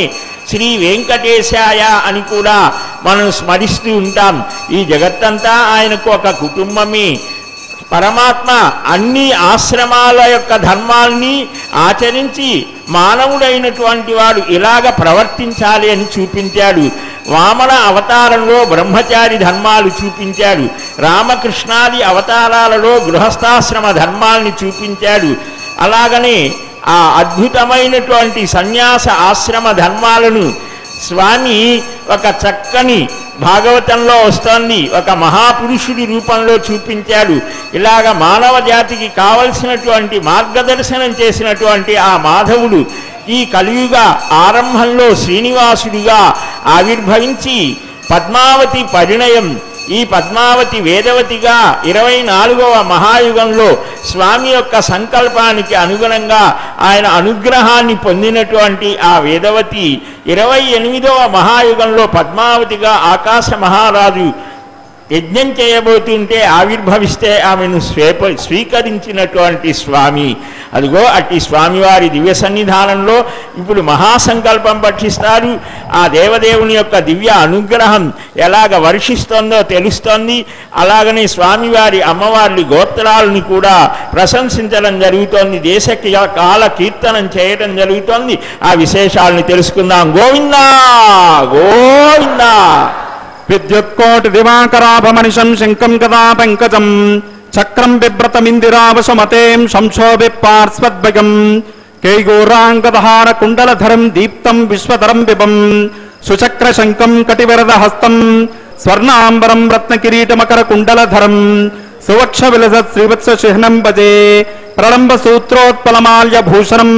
శ్రీ వెంకటేశాయ అని కూడా మనం స్మరిస్తూ ఉంటాం. ఈ జగత్తంతా ఆయనకు ఒక కుటుంబమే. పరమాత్మ అన్ని ఆశ్రమాల యొక్క ధర్మాల్ని ఆచరించి మానవుడైనటువంటి వాడు ఇలాగ ప్రవర్తించాలి అని చూపించాడు. వామన అవతారంలో బ్రహ్మచారి ధర్మాలు చూపించాడు. రామకృష్ణాది అవతారాలలో గృహస్థాశ్రమ ధర్మాల్ని చూపించాడు. అలాగనే ఆ అద్భుతమైనటువంటి సన్యాస ఆశ్రమ ధర్మాలను స్వామి ఒక చక్కని భాగవతంలో వస్తోంది, ఒక మహాపురుషుడి రూపంలో చూపించాడు. ఇలాగ మానవ జాతికి కావలసినటువంటి మార్గదర్శనం చేసినటువంటి ఆ మాధవుడు ఈ కలియుగ ఆరంభంలో శ్రీనివాసుడిగా ఆవిర్భవించి పద్మావతి పరిణయం, ఈ పద్మావతి వేదవతిగా 24వ మహాయుగంలో స్వామి యొక్క సంకల్పానికి అనుగుణంగా ఆయన అనుగ్రహాన్ని పొందినటువంటి ఆ వేదవతి 28వ మహాయుగంలో పద్మావతిగా ఆకాశ మహారాజు యజ్ఞం చేయబోతుంటే ఆవిర్భవిస్తే ఆమెను స్వీకరించినటువంటి స్వామి. అదిగో అట్టి స్వామివారి దివ్య సన్నిధానంలో ఇప్పుడు మహాసంకల్పం పఠిస్తారు. ఆ దేవదేవుని యొక్క దివ్య అనుగ్రహం ఎలాగ వర్షిస్తోందో తెలుస్తోంది. అలాగనే స్వామివారి అమ్మవారి గోత్రాలను కూడా ప్రశంసించడం జరుగుతోంది, దేశ కాల కీర్తనం చేయడం జరుగుతోంది. ఆ విశేషాలను తెలుసుకుందాం. గోవిందా గోవిందా. విద్యుత్కోటి దివాకరాభమనిషం శంకం కదా పంకజం చక్రం బిభ్రతమిందిరావశమతేం సంశోభి పార్శ్వద్వయం కేయూరాంగదహార కుండలధరం దీప్తం విశ్వధరం బిబం సుచక్ర శంకం కటివరద హస్తం స్వర్ణాంబరం రత్నకిరీటమకర కుండలధరం సువక్ష విలసత్ శ్రీవత్స చిహ్నం భజే ప్రళంబ సూత్రోత్పలమాల్య భూషణం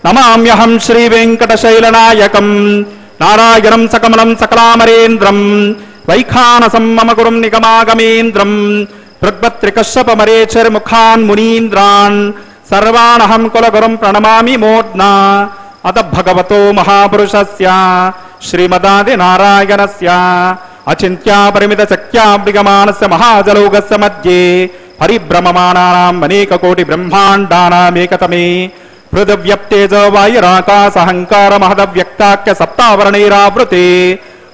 నమామ్యహం శ్రీ వెంకటశైలనాయకం నారాయణం సకమలం సకలామరేంద్రం వైఖానసం మమ గురుం నిగమాగమేంద్రం భృగ్భత్రికశ్యపమరేచర్ముఖాన్ మునీంద్రాన్ సర్వాణహం కులగురుం ప్రణమామి మోడ్నా అత భగవతో మహాపురుషస్య శ్రీమదాది నారాయణస్య అచింత్యాపరిమిత శక్త్యాబ్దిగమానస్య మహాజలౌగస్య మధ్యే పరిభ్రమమానానాం అనేక కోటి బ్రహ్మాండానామేకతమే పృథివ్యప్తేజ వాయురాకాశహంకార మహదవ్యక్తాఖ్య సప్తావరణైరావృతే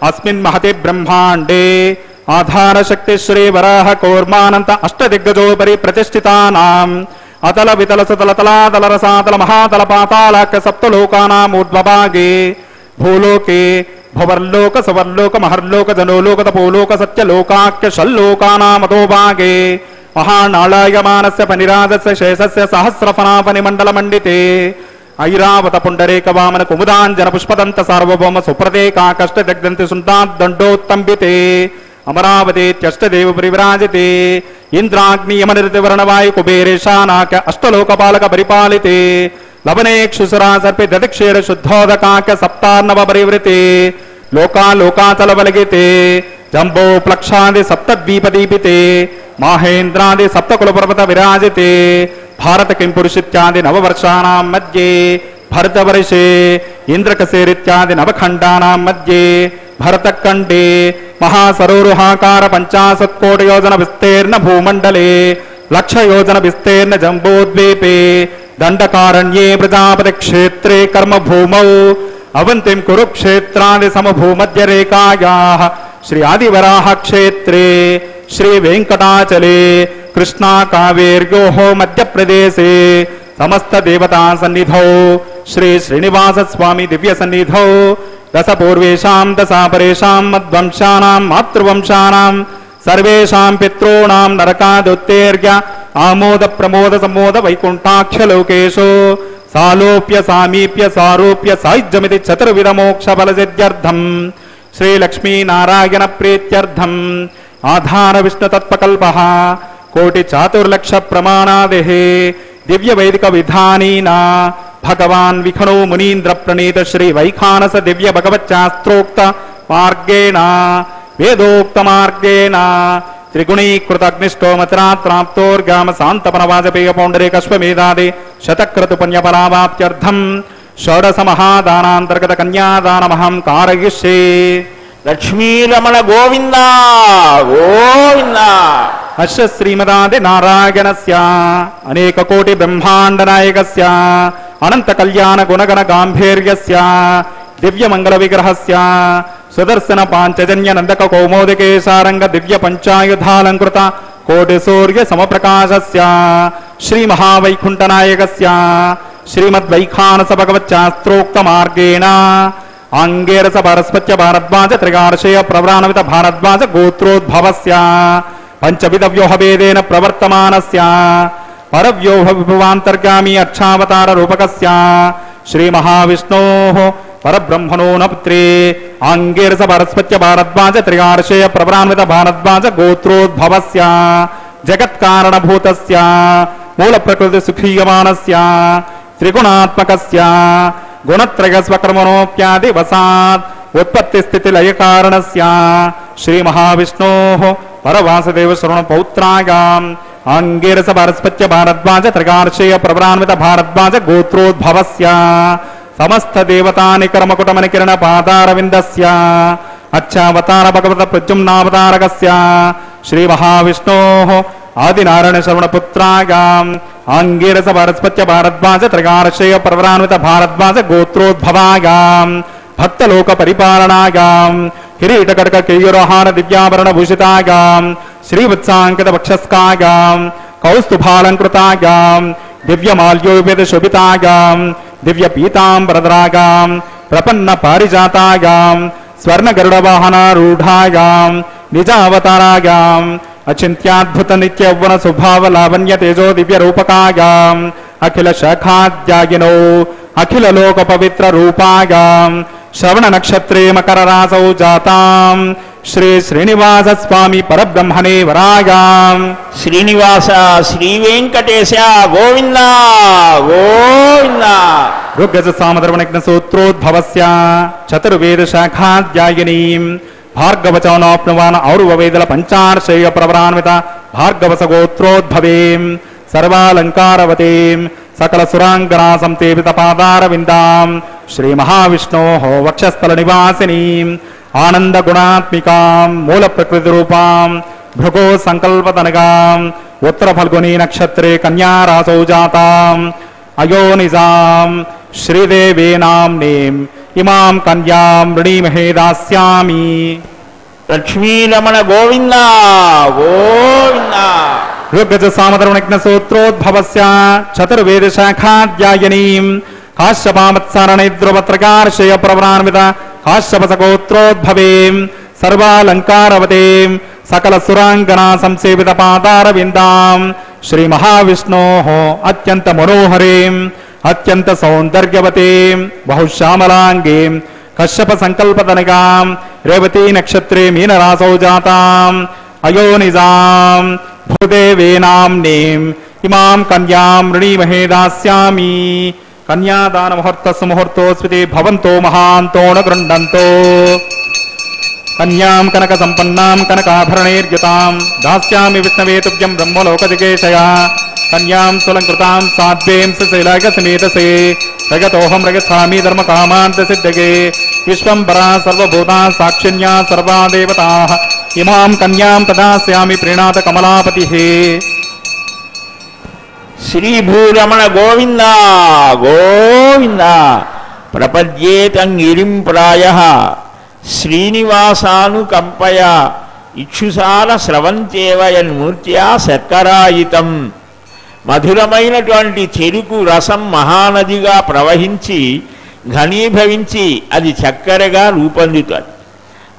అస్మిన్ మహతే బ్రహ్మాండే ఆధారశక్తి శ్రీ వరాహ కూర్మానంత అష్టదిగ్గజోపరి ప్రతిష్ఠితానాం అతల వితల సుతల తలాతల రసాతల మహాతల పాతాళాఖ్య సప్తలోకానామూర్ధ్వభాగే భూలోకే భువర్లోక సువర్లోక మహర్లోక జనోలోక తపోలోక సత్యలోకాఖ్య షల్లోకానామతోభాగే మహానాళాయమానస్య పనిరాజస్య శేషస్య సహస్రఫనాపని మండలమండితే ఐరావత పుండరేక వామన కుముదాంజన పుష్పదంత సార్వభౌమ సుప్రదేకాకష్ట జగ్దంతి సుంటాద్దండోత్తంబితే అమరావతేత్యష్టదేవ పరివిరాజితే ఇంద్రాగ్నియమనిర్తివర్ణవాయు కుబేరేశానాక అష్టలోకపాలక పరిపాలితే లవనేక్షుసురా సర్పి దదిక్షేర శుద్ధోదకాక సప్తార్ణవ పరివృతే లోకాలోకాచల వలగితే జంబో ప్లక్షాది సప్తద్వీపదీపితే మాహేంద్రాది సప్తకులపర్వత విరాజితే భారత కింపురుషిత్యాది నవవర్షాణాం మధ్యే భరతవర్షే ఇంద్రకసేరిత్యాది నవఖండానాం మధ్యే భరతఖండే మహాసరోరుహాకార 50 కోటి యోజన విస్తీర్ణ భూమండలే 1,00,000 యోజన విస్తీర్ణ జంబోద్వీపే దండకారణ్యే ప్రజాపతి క్షేత్రే కర్మభూమౌ అవంతిం కురుక్షేత్రాది సమభూమధ్యరేఖాయాః శ్రీ ఆదివరాహ క్షేత్రే శ్రీ వెంకటాచలే కృష్ణా కావేర్యోః మధ్యప్రదేశే సమస్త దేవతా సన్నిధౌ శ్రీ శ్రీనివాస స్వామి దివ్య సన్నిధౌ దశ పూర్వేషాం దశాపరేషాం మద్వంశానాం మాతృవంశానాం సర్వేషాం పితॄణాం నరకాదుత్తేర్య ఆమోద ప్రమోద సమోద వైకుంఠాఖ్యలోకేషు సాలోప్య సామీప్య సారూప్య సాయుజ్యమితి చతుర్విధ మోక్ష ఫలసిద్ధ్యర్థం శ్రీ లక్ష్మీ నారాయణ ప్రీత్యర్థం ఆధార విష్ణు తత్పకల్పః కోటి చాతుర్లక్ష ప్రమాణాదేః దివ్య వైదిక విధానీనా భగవాన్ విఖణో మునీంద్ర ప్రణీత శ్రీ వైఖానస దివ్య భగవచ్చాస్త్రోక్త మార్గేణ వేదోక్త మార్గేణ త్రిగుణీకృత అగ్నిష్టోమత్రాప్తోర్గామ శాంతపన వాజపేయ పౌండరీకశ్వమేధాది శతక్రతు పుణ్యఫలావాప్త్యర్థం షోడశ మహాదానాంతర్గత కన్యాదానమహం కారయిష్యే. లక్ష్మీరమణ గోవింద గోవింద. అశ్వ శ్రీమదాది నారాయణస్య అనేక కోటి బ్రహ్మాండ నాయకస్య అనంత కళ్యాణ గుణగణ గాంభీర్యస్య దివ్య మంగళ విగ్రహస్య సుదర్శన పాంచజన్య నందక కౌమోదకేశారంగ దివ్య పంచాయుధాలంకృత కోటి సూర్య సమప్రకాశస్య శ్రీ మహావైకుంఠ నాయకస్య శ్రీమద్వైఖానస భగవచ్చాస్త్రోక్త మార్గేణ ఆంగేరస పారస్పత్య భారద్వాజ త్రిగార్షయ ప్రవరాణవిత భారద్వాజ గోత్రోద్భవస్య పంచవిధ వ్యూహభేదేన ప్రవర్తమానస్య परव्योह विभवान्तर्गामी अर्चावतार रूपकस्य श्रीमहाविष्णोः परब्रह्मणो न पुत्रे आंगीरस भारस्पत्य भारद्वाज त्रिगार्षेय प्रभरान्वित भारद्वाज गोत्रोद्भवस्य जगत्कारणभूतस्य मूलप्रकृति सुखीयमानस्य त्रिगुणात्मकस्य गुणत्रयस्वकर्मणोऽप्यादिवसात् उत्पत्तिस्थितिलयकारणस्य श्रीमहाविष्णोः परवासुदेव श्रवणपौत्रायाम् आंगीरस भारस्पत्य भारद्वाज त्रिगार्षेय प्रभरान्वित भारद्वाज गोत्रोद्भवस्य समस्त देवतानिकर्मकुटमनि किरण पादारविन्दस्य अच्छावतार भगवत प्रद्युम्नावतारकस्य श्री महाविष्णोः आदिनारायण श्रवणपुत्रायाम् आंगीरस भारस्पत्य भारद्वाज त्रिगार्षेय प्रभरान्वित भारद्वाज गोत्रोद्भवायाम् भक्तलोक परिपालनायाम् किरीटकटक केयूरहार दिव्याभरण भूषितायाम् श्रीवत्सांकित वक्षस्कायाम् कौस्तुभालंकृतायाम् दिव्यमाल्योपेत शोभितायाम् दिव्य पीतांबरधरायाम् प्रपन्न पारिजातायाम् स्वर्ण गरुड़ वाहनारूढ़ायाम् निजावतारायाम् अचिंत्याद्भुत नित्य यौवन स्वभाव लावण्य तेजो दिव्य रूपकायाम् अखिल शाखाध्यायिनो अखिल लोक पवित्र रूपायाम् श्रवण नक्षत्रे मकर रासौ जाताम् श्री श्रीनिवास स्वामी परब्रह्मणे वरायाम् श्रीनिवास श्री वेंकटेश गोविंद गोविंद ऋग्यज सामधर्मनिग्न सूत्रोद्भवस्य चतुर्वेद शाखाध्यायिनीम् भार्गवचौनाप्नुवान् और्ववेदल पंचार्षेय प्रवरान्वित भार्गवस गोत्रोद्भवेम् सर्वालंकारवतीम् सकल सुरांगना संतेवित पादारविन्दाम् श्री महाविष्णोः वक्षस्थल निवासिनीम् आनंद गुणात्मिकाम् मूल प्रकृति रूपाम् भृगो संकल्पतनगाम् उत्तर फल्गुनी नक्षत्रे कन्या रासौ जाताम् अयोनिजाम् श्रीदेवी नाम्नीम् इमाम् कन्याम् ऋणीमहे दास्यामि लक्ष्मी रमण गोविंद गोविंद ऋग्यज सामधर्मनिग्न सूत्रोद्भवस्य चतुर्वेद शाखाध्यायिनीम् काश्यपामत्सारणे ध्रुवत्रकार्षेय प्रवरान्वित काश्यपस गोत्रोद्भवेम् सर्वालंकारवतीम् सकल सुरांगना संसेवित पादारविन्दाम् श्री महाविष्णोः अत्यंत मनोहरीम् अत्यंत सौंदर्यवतीम् बहुश्यामलांगीम् कश्यप संकल्पतनगाम् रेवती नक्षत्रे मीनरासौ जाताम् अयोनिजाम् भूदेवी नाम्नीम् इमाम् कन्याम् ऋणीमहे दास्यामि कन्यादान मुहूर्तस् मुहूर्तोस्मिति भवन्तो महान्तो न गृह्णन्तो कन्याम् कनक सम्पन्नाम् कनकाभरणैर्युताम् दास्यामि विष्णवे तुभ्यम् ब्रह्मलोकजिगेशया कन्याम् सुलङ्कृताम् साध्वीम् सुशीलगसमेतसे रगतोऽहम् रगच्छामि धर्मकामान्तसिद्धये विश्वम्भरा सर्वभूता साक्षिण्या सर्वा देवताः इमाम् कन्याम् प्रदास्यामि प्रीणात कमलापतिः श्री भूरमण गोविंद गोविंद प्रपद्येतं प्रायः श्रीनिवासानुकंपय इक्षुसार स्रवन्त्येव यन्मूर्त्या శర్కరాయితం మధురమైనటువంటి చెరుకు రసం మహానదిగా ప్రవహించి ఘనీభవించి అది చక్కెరగా రూపొందుతుంది.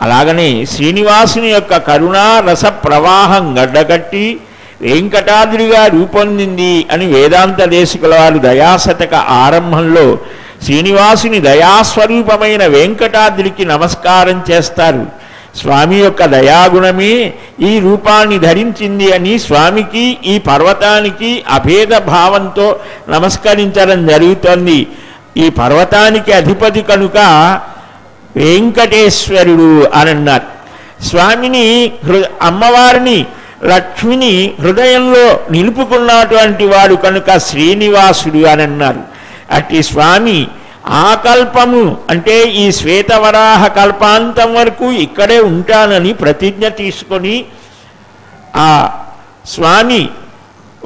అలాగనే శ్రీనివాసుని యొక్క కరుణా రస ప్రవాహం గడ్డకట్టి వెంకటాద్రిగా రూపొందింది అని వేదాంత దేశికుల వారు దయాశతక ఆరంభంలో శ్రీనివాసుని దయాస్వరూపమైన వెంకటాద్రికి నమస్కారం చేస్తారు. స్వామి యొక్క దయాగుణమే ఈ రూపాన్ని ధరించింది అని స్వామికి ఈ పర్వతానికి అభేద భావంతో నమస్కరించడం జరుగుతోంది. ఈ పర్వతానికి అధిపతి కనుక వెంకటేశ్వరుడు అని అన్నారు. స్వామిని అమ్మవారిని లక్ష్మిని హృదయంలో నిలుపుకున్నటువంటి వాడు కనుక శ్రీనివాసుడు అని అన్నారు. అట్టి స్వామి ఆ కల్పము అంటే ఈ శ్వేతవరాహ కల్పాంతం వరకు ఇక్కడే ఉంటానని ప్రతిజ్ఞ తీసుకొని ఆ స్వామి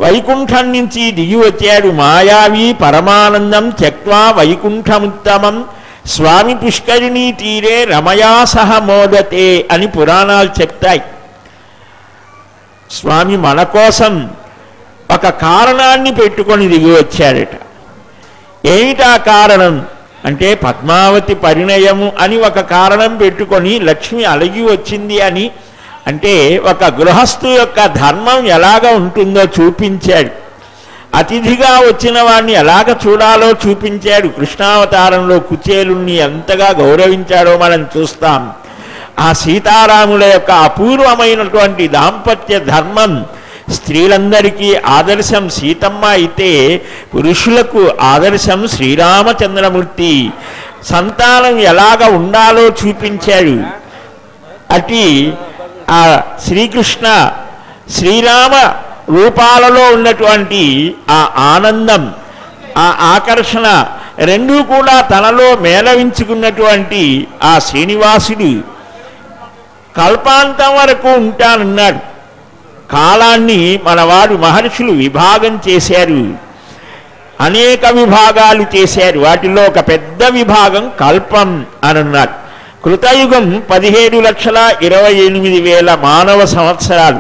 వైకుంఠం నుంచి దిగి వచ్చాడు. మాయావి పరమానందం త్యక్వా వైకుంఠముత్తమం స్వామి పుష్కరిణీ తీరే రమయా సహ మోదతే అని పురాణాలు చెప్తాయి. స్వామి మన కోసం ఒక కారణాన్ని పెట్టుకొని దిగి వచ్చాడట. ఏమిటా కారణం అంటే పద్మావతి పరిణయము అని ఒక కారణం పెట్టుకొని లక్ష్మి అలిగి వచ్చింది అని, అంటే ఒక గృహస్థు యొక్క ధర్మం ఎలాగ ఉంటుందో చూపించాడు. అతిథిగా వచ్చిన వాడిని ఎలాగ చూడాలో చూపించాడు. కృష్ణావతారంలో కుచేలుణ్ణి ఎంతగా గౌరవించాడో మనం చూస్తాం. ఆ సీతారాముల యొక్క అపూర్వమైనటువంటి దాంపత్య ధర్మం స్త్రీలందరికీ ఆదర్శం సీతమ్మ అయితే పురుషులకు ఆదర్శం శ్రీరామచంద్రమూర్తి. సంతానం ఎలాగ ఉండాలో చూపించాడు. అటు ఆ శ్రీకృష్ణ శ్రీరామ రూపాలలో ఉన్నటువంటి ఆ ఆనందం, ఆ ఆకర్షణ రెండూ కూడా తనలో మేళవించుకున్నటువంటి ఆ శ్రీనివాసుడు కల్పాంతం వరకు ఉంటానన్నాడు. కాలాన్ని మనవాడు మహర్షులు విభాగం చేశారు, అనేక విభాగాలు చేశారు. వాటిలో ఒక పెద్ద విభాగం కల్పం అని అన్నారు. కృతయుగం 17,28,000 మానవ సంవత్సరాలు,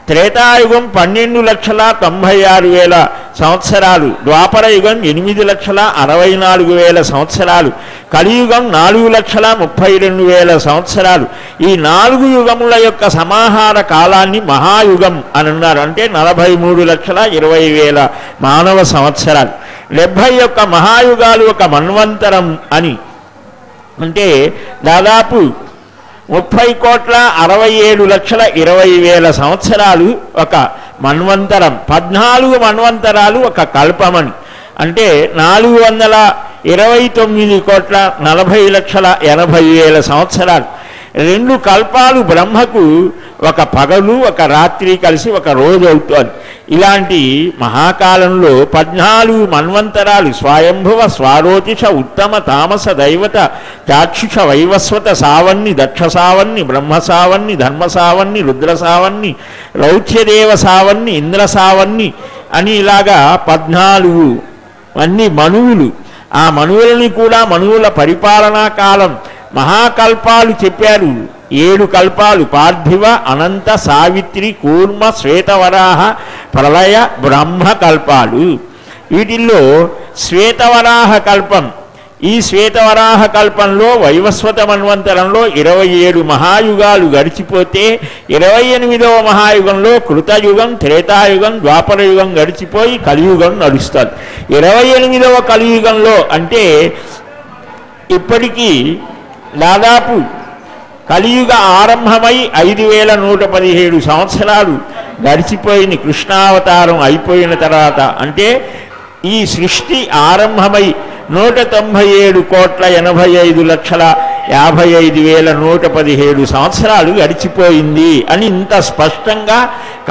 త్రేతాయుగం 12,96,000 సంవత్సరాలు, ద్వాపర యుగం 8,64,000 సంవత్సరాలు, కలియుగం 4,32,000 సంవత్సరాలు. ఈ 4 యుగముల యొక్క సమాహార కాలాన్ని మహాయుగం అని అన్నారు. అంటే 43,20,000 మానవ సంవత్సరాలు. 71 మహాయుగాలు ఒక మన్వంతరం అని. అంటే దాదాపు 30,67,20,000 సంవత్సరాలు ఒక మన్వంతరం, 14 మన్వంతరాలు ఒక కల్పమని. అంటే 429,40,80,000 సంవత్సరాలు. 2 కల్పాలు బ్రహ్మకు ఒక పగలు ఒక రాత్రి కలిసి ఒక రోజు అవుతుంది. ఇలాంటి మహాకాలంలో 14 మన్వంతరాలు స్వయంభువ స్వారోచిష ఉత్తమ తామస దైవత చాక్షుష వైవస్వత సావన్ని దక్ష సావన్ని బ్రహ్మ సావన్ని ధర్మ సావన్ని రుద్ర సావన్ని రౌచ్యదేవ సావన్ని ఇంద్ర సావన్ని అని ఇలాగా 14 అన్ని మనువులు. ఆ మనువులని కూడా మనువుల పరిపాలనా కాలం మహాకల్పాలు చెప్పారు. 7 కల్పాలు పార్థివ అనంత సావిత్రి కూర్మ శ్వేతవరాహ ప్రళయ బ్రహ్మ కల్పాలు. వీటిల్లో శ్వేతవరాహ కల్పం, ఈ శ్వేతవరాహ కల్పంలో వైవస్వత మన్వంతరంలో 27 మహాయుగాలు గడిచిపోతే 28వ మహాయుగంలో కృతయుగం త్రేతాయుగం ద్వాపరయుగం గడిచిపోయి కలియుగం నడుస్తుంది. 28వ కలియుగంలో అంటే ఇప్పటికీ దాదాపు కలియుగ ఆరంభమై 5,117 సంవత్సరాలు గడిచిపోయిన కృష్ణావతారం అయిపోయిన తర్వాత, అంటే ఈ సృష్టి ఆరంభమై 197,85,55,117 సంవత్సరాలు గడిచిపోయింది అని ఇంత స్పష్టంగా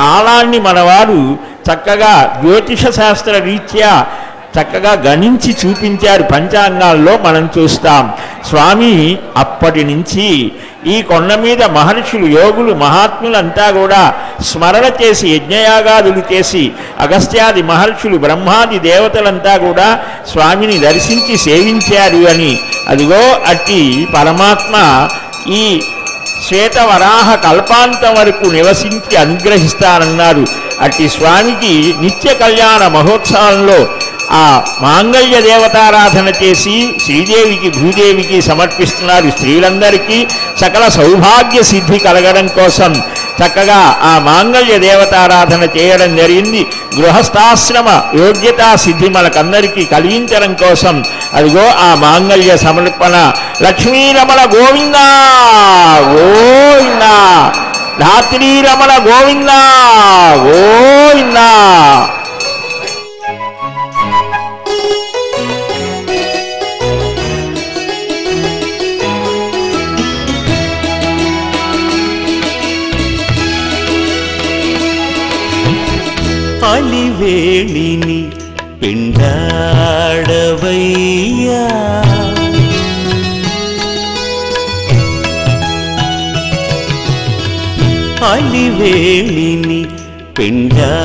కాలాన్ని మనవాడు చక్కగా జ్యోతిష శాస్త్ర రీత్యా చక్కగా గణించి చూపించారు. పంచాంగాల్లో మనం చూస్తాం. స్వామి అప్పటి నుంచి ఈ కొండ మీద మహర్షులు యోగులు మహాత్ములంతా కూడా స్మరణ చేసి యజ్ఞయాగాదులు చేసి అగస్త్యాది మహర్షులు బ్రహ్మాది దేవతలంతా కూడా స్వామిని దర్శించి సేవించారు అని. అదిగో అట్టి పరమాత్మ ఈ శ్వేతవరాహ కల్పాంతం వరకు నివసించి అనుగ్రహిస్తానన్నారు. అట్టి స్వామికి నిత్య కళ్యాణ మహోత్సవంలో ఆ మాంగళ్య దేవతారాధన చేసి శ్రీదేవికి భూదేవికి సమర్పిస్తున్నారు. స్త్రీలందరికీ సకల సౌభాగ్య సిద్ధి కలగడం కోసం చక్కగా ఆ మాంగళ్య దేవతారాధన చేయడం జరిగింది. గృహస్థాశ్రమ యోగ్యతా సిద్ధి మనకందరికీ కలిగించడం కోసం అదిగో ఆ మాంగళ్య సమర్పణ. లక్ష్మీరమణ గోవిందా గోవిందా, ధాత్రీరమణ గోవిందా గోవిందా. అలివేణిని పిండాడవయ్యా, అలివేణిని పిండాడవయ్యా,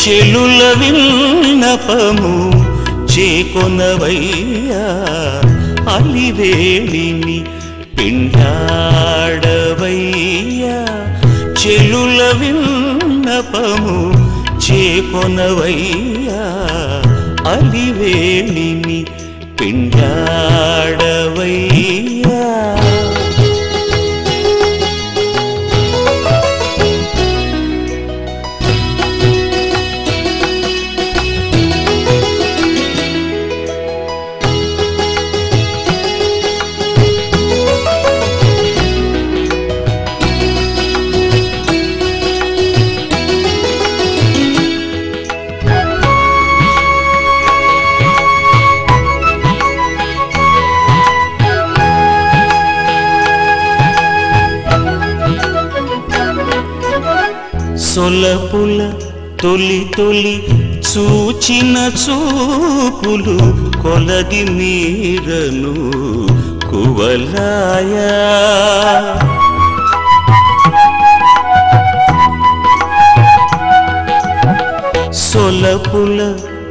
చెలుల విన్నపము చేకొనవయ్యా, అలివేణిని పిండాడవయ్యా, చెలుల విన్నపము చేకొనవయ్యా, అలివేణిని పిండాడవయ్యా. సొలపుల తొలి తొలి చూచిన చూపులు కొలది మీరను కువలాయా సొలపుల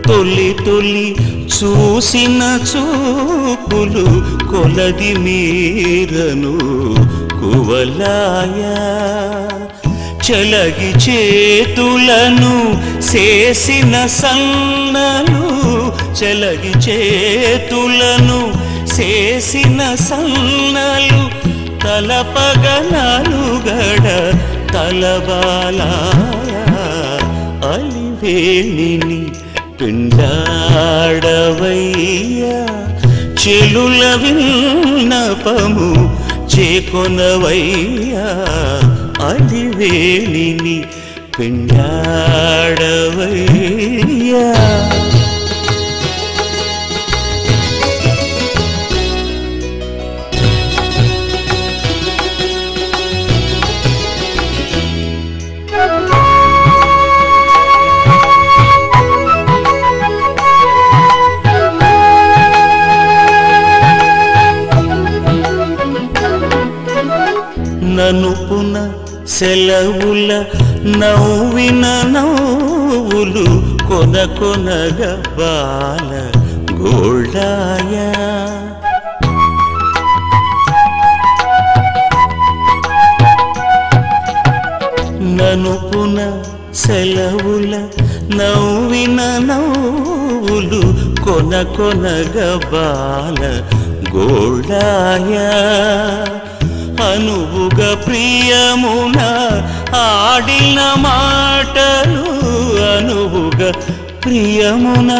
తొలి తొలి చూసిన చూపులు కొలది మీరను కువలాయా చలగి చేతులను చేసిన సన్నలు చలగి చేతులను చేసిన సన్నలు తలపగనాలు గడ తలబాలాయా అలివేణిని పిండాడవయ్యా చెలుల విన్నపము చేకొనవయ్యా అలివేణిని పిండాడవయ్యా ననుపున సెలవుల నవ్విన నవ్వులు కొన కొనగా బాల గోల్డాయా ననుపున సెలవుల నవ్విన నవ్వులు కొన కొనగా బాల గోల్డాయా అనువుగా ప్రియమున ఆడిన మాటలు అనువుగా ప్రియమున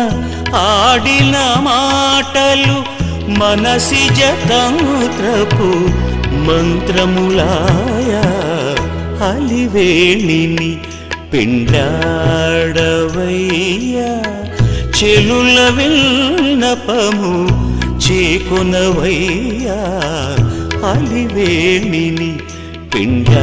ఆడిన మాటలు మనసిజ తంత్రపు మంత్రములాయా అలివేణిని పిండాడవయ్యా చెలుల విన్నపము చేకొనవయ్యా అలివేణిని పిండాడవయ్యా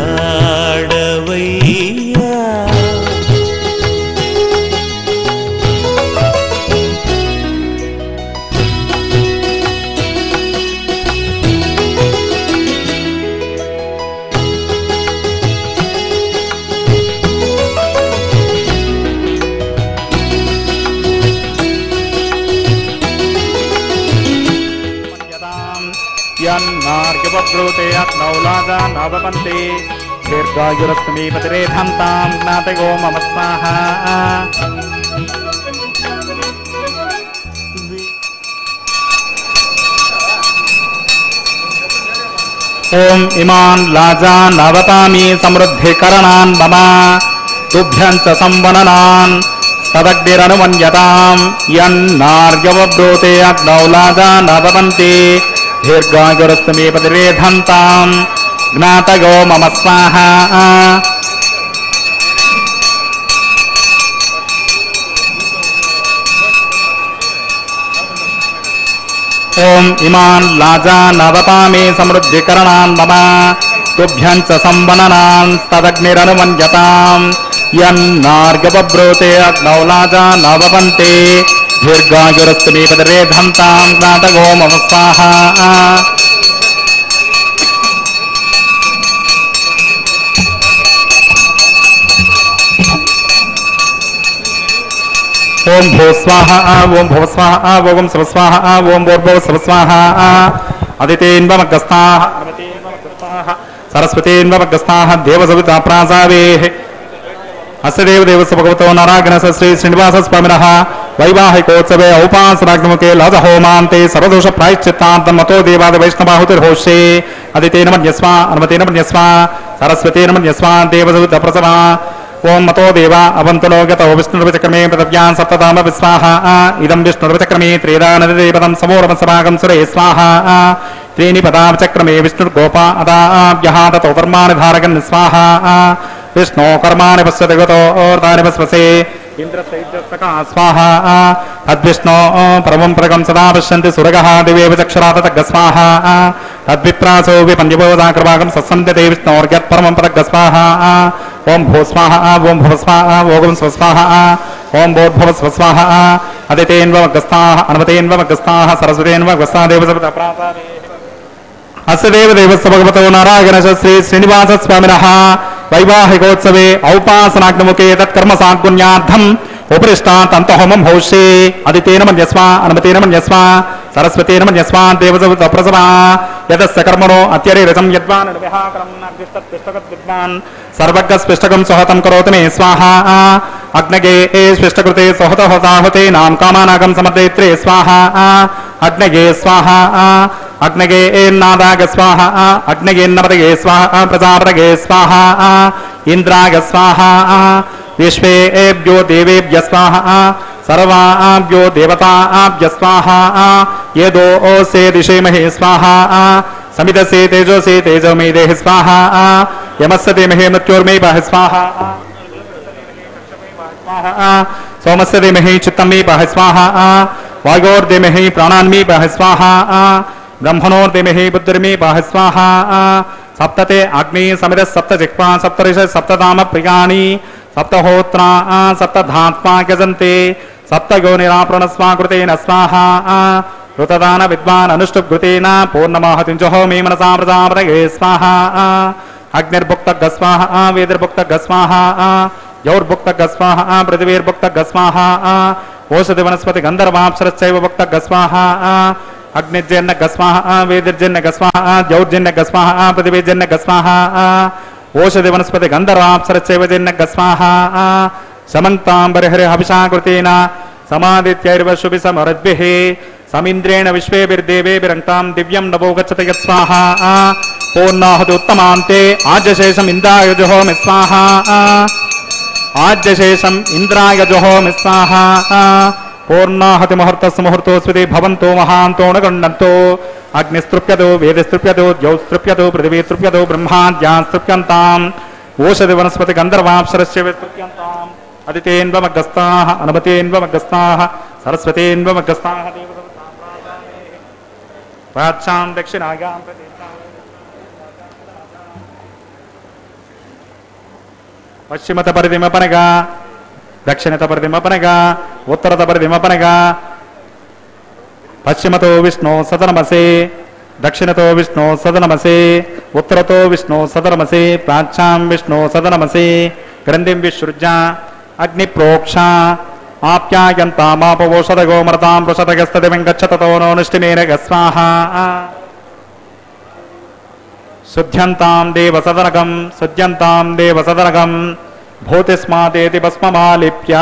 యన్నార్యవబ్రూతే అగ్నౌలాదా నవపంతే దీర్ఘాయురస్మీపతిరేధంతాం జ్ఞాతయో మమ స్వాహా ఓం ఇమాన్ లాజాన్ నవతామి సమృద్ధికరణాన్ మమ తుభ్యం చ సంవననాన్ తదగ్నిరనుమన్యతాం యన్నార్యవబ్రూతే అగ్నౌలాదా నవపంతే దీర్ఘాయురస్మీపతిరేధంతాం జ్ఞాతయో మమ స్వాహా ఓం ఇమాన్ లాజాన్ నవతామి సమృద్ధికరణాన్ మమ తుభ్యం చ సంవననాన్ తదగ్నిరనుమన్యతాం యన్నార్గవబ్రూతే అగ్నౌలాజాన్ నవపంతే దీర్ఘాయురస్మీపతిరేధంతాం జ్ఞాతయో మమ స్వాహా ఓం భూ స్వాహ ఓం భువ స్వాహ ఓం శివ స్వాహ ఓం భూర్భువ శివ స్వాహ అదితేన్వమగ్రస్తాః సరస్వతేన్వమగ్రస్తాః దేవసవితా ప్రాసావేః అస్య దేవదేవస్య భగవతో నారాయణస్య శ్రీ శ్రీనివాస స్వామినః వైవాహికోత్సవే ఔపాసనాగ్నిముఖే లవహోమాంతే సర్వదోష ప్రాయశ్చిత్తార్థం మతో దేవాది వైష్ణవాహుతిర్హోష్యే అదితేన మన్యస్వ అనుమతేన మన్యస్వ సరస్వతేన మన్యస్వ దేవసవితా ప్రసవా ఓం మతో దేవ అవంతులో గతో విష్ణుర్వచక్రమే పదవ్యాన్ సప్తధామ విస్వాహ ఇదం విష్ణుర్వచక్రమే త్రేదానదేవతం సమోరమ సమాగం సురే స్వాహ త్రీని పదాచక్రమే విష్ణుర్గోపా అదాభ్యః తతో కర్మాణి ధారకన్ స్వాహ విష్ణో కర్మాణి పశ్యతి గతోర్తాని పశ్వసే ఇంద్రసైద్యస్తకా స్వాహ అద్విష్ణో పరమం ప్రగం సదా పశ్యంతి సురగః దివేవ చక్షురాతతగ్గ స్వాహ तद्विप्रासो विपन्यभोदाकृभागं सत्सन्ते विष्णोर्यत्परमं पदगस्वाहा ओम भू स्वाहा ओम भव स्वाहा ओम स्व स्वाहा ओम बोधव स्व स्वाहा अदितेन्वमगस्ताः अनुमतेन्वमगस्ताः सरस्वतेन्वमगस्ताः देवसप्तप्रासादे अस्य देवदेवस्य भगवतो नारायणस्य श्री श्रीनिवास स्वामिनः वैवाहिकोत्सवे औपासनाग्निमुखे तत्कर्म साग्गुण्यार्थम् उपरिष्टात् अन्तहोमं भविष्ये अदितेन मन्यस्वा अनुमतेन मन्यस्वा सरस्वतेन मन्यस्वा देवसप्तप्रसवा यदस्य कर्मणो अत्यरिरतं यद्वान् निर्विहाकरं नाग्निस्तत्पिष्टकत् विद्वान् सर्वज्ञस्पिष्टकं स्वहतं करोतु मे स्वाहा अग्नगे स्पिष्टकृते स्वहत होताहुते नाम कामानागं समर्दयित्रे स्वाहा अग्नगे स्वाहा अग्नगे नादाग स्वाहा अग्नगे नमदगे स्वाहा प्रजापतगे स्वाहा इंद्राग स्वाहा विश्वेभ्यो देवेभ्य स्वाहा सर्वाभ्यो देवताभ्य स्वाहा येदो ओसे दिशेमहे स्वाहा समितसे तेजोसे तेजोमेधे स्वाहा यमस्य देमहे मृत्योर्मे बाह स्वाहा सोमस्य देमहे चित्तमे बाह स्वाहा वायोर्देमहे प्राणान्मे बाह स्वाहा ब्रह्मणोर्देमहे बुद्धिर्मे बाह स्वाहा सप्तते अग्नि समित सप्त जिह्वा सप्तऋष सप्तधाम प्रियाणि सप्तहोत्रा सप्तधात्मा यजन्ते सप्तयोनिराप्रणस्वा कृतेन स्वाहा ऋतदान विद्वान् अनुष्टुभृतेन पूर्णमाहतिञ्जहो मे मनसा प्रजापतये स्वाहा अग्निर्भुक्तः स्वाहा वेदिर्भुक्तः स्वाहा यौर्भुक्तः स्वाहा पृथिवीर्भुक्तः स्वाहा ओषधि वनस्पति गन्धर्वाप्सरश्चैव भुक्तः स्वाहा अग्निर्जन्य स्वाहा वेदिर्जन्य स्वाहा द्यौर्जन्य स्वाहा पृथिवीर्जन्य स्वाहा ओषधि वनस्पति गन्धर्वाप्सरश्चैव जन्य स्वाहा समन्ताम्बरहरि हविषाकृतेन समादित्यैर्व शुभि समरद्भिः समिन्द्रेण विश्वेभिर्देवेभिरङ्कां दिव्यं नभो गच्छति यत्स्वाहा पूर्णाहुति उत्तमान्ते आज्यशेषम् इन्द्राय जुहोमि स्वाहा आज्यशेषम् इन्द्राय जुहोमि स्वाहा पूर्णाहुति मुहूर्तस्य मुहूर्तोऽस्मिति भवन्तो महान्तो न गण्डन्तो अग्निस्तृप्यतो वेदस्तृप्यतो द्यौस्तृप्यतो पृथिवीस्तृप्यतो ब्रह्माद्यास्तृप्यन्ताम् ओषधि वनस्पति गन्धर्वाप्सरस्य विस्तृप्यन्ताम् अदितेन्वमगस्ताः अनुमतेन्वमगस्ताः सरस्वतेन्वमगस्ताः प्राच्यां दक्षिणायां पश्चिमत परिधिमपनगा दक्षिणत परिधिमपनगा उत्तरत परिधिमपनगा पश्चिमतो विष्णु सदनमसे दक्षिणतो विष्णु सदनमसे उत्तरतो विष्णु सदनमसे प्राच्यां विष्णु सदनमसे ग्रन्थिं विसृज्य अग्निप्रोक्षा आप्यायन्तामापवोषधगो मरतां वृषधगस्तदिवं गच्छततो नो निष्टिमेन स्वाहा शुद्ध्यन्तां देवसदनगं भूतिस्मादेति भस्ममालिप्य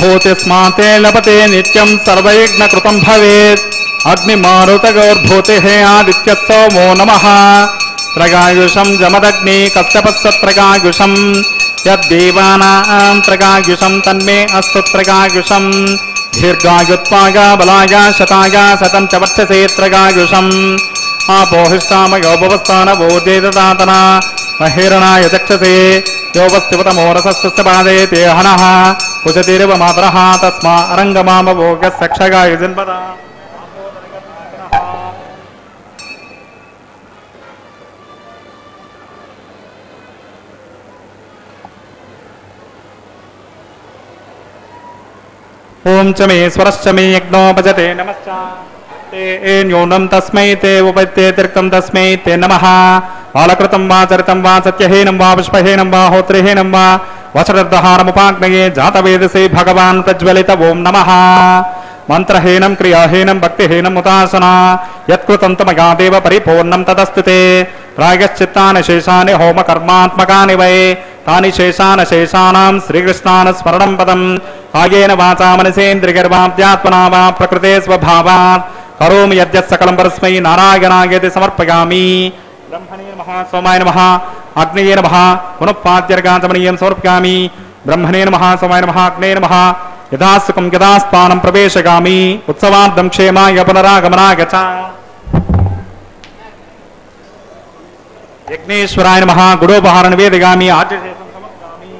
भूतिस्माते लभते नित्यं सर्वयज्ञकृतं भवेत् अग्निमारुतगौर्भूतिः आदित्यस्तोमो नमः त्रगायुषं जमदग्नि कश्यपस्य त्रगायुषं यद्देवानां त्रगायुषं तन्मे अस्तु त्रगायुषं दीर्घायुत्वाय बलाय शताय शतं च वर्षसे त्रगायुषम् आपोहिष्टामयो भवस्तानवोजेददातना महिरणाय चक्षसे योगस्तिवतमोरसस्य पादे ते हनः कुशतिरिव मातरः तस्मा अरङ्गमामभोगस्य क्षगाय जन्मदा ओम च मे स्वरश्च मे यज्ञो भजते नमश्च ते न्यूनं तस्मै ते उपत्ये तिर्क्तं तस्मै ते नमः बालकृतं वा चरितं वा सत्यहीनं वा पुष्पहीनं वा होत्रिहीनं वा वचरदहारमुपाग्नये जातवेदसे भगवान् प्रज्वलित ओं नमः मंत्रहीनं क्रियाहीनं भक्तिहीनं उदासना यत्कृतं तमया देव परिपूर्णं तदस्तु ते ప్రాయశ్చిత్తాని శేషాని హోమకర్మాత్మకాని వై తాని శేషానాం శ్రీకృష్ణాన స్మరణం పదం కాయేన వాచా మనసేంద్రియర్వాధ్యాత్మనా వా ప్రకృతే స్వభావాత్ కరోమి యద్యత్ సకలం పరస్మై నారాయణాయేతి సమర్పయామి. బ్రహ్మణే నమః, సోమాయ నమః, అగ్నయే నమః, పునఃపాద్యర్గాచమనీయం సమర్పయామి. బ్రహ్మణే నమః, సోమాయ నమః, అగ్నయే నమః. యథాసుఖం యథాస్థానం ప్రవేశగామి. ఉత్సవార్థం క్షేమాయ పునరాగమనాయ చ. యజ్ఞేశ్వరాయ నమః, గుడోపహార నివేదయామి. ఆచర్యశేషం సమర్పయామి.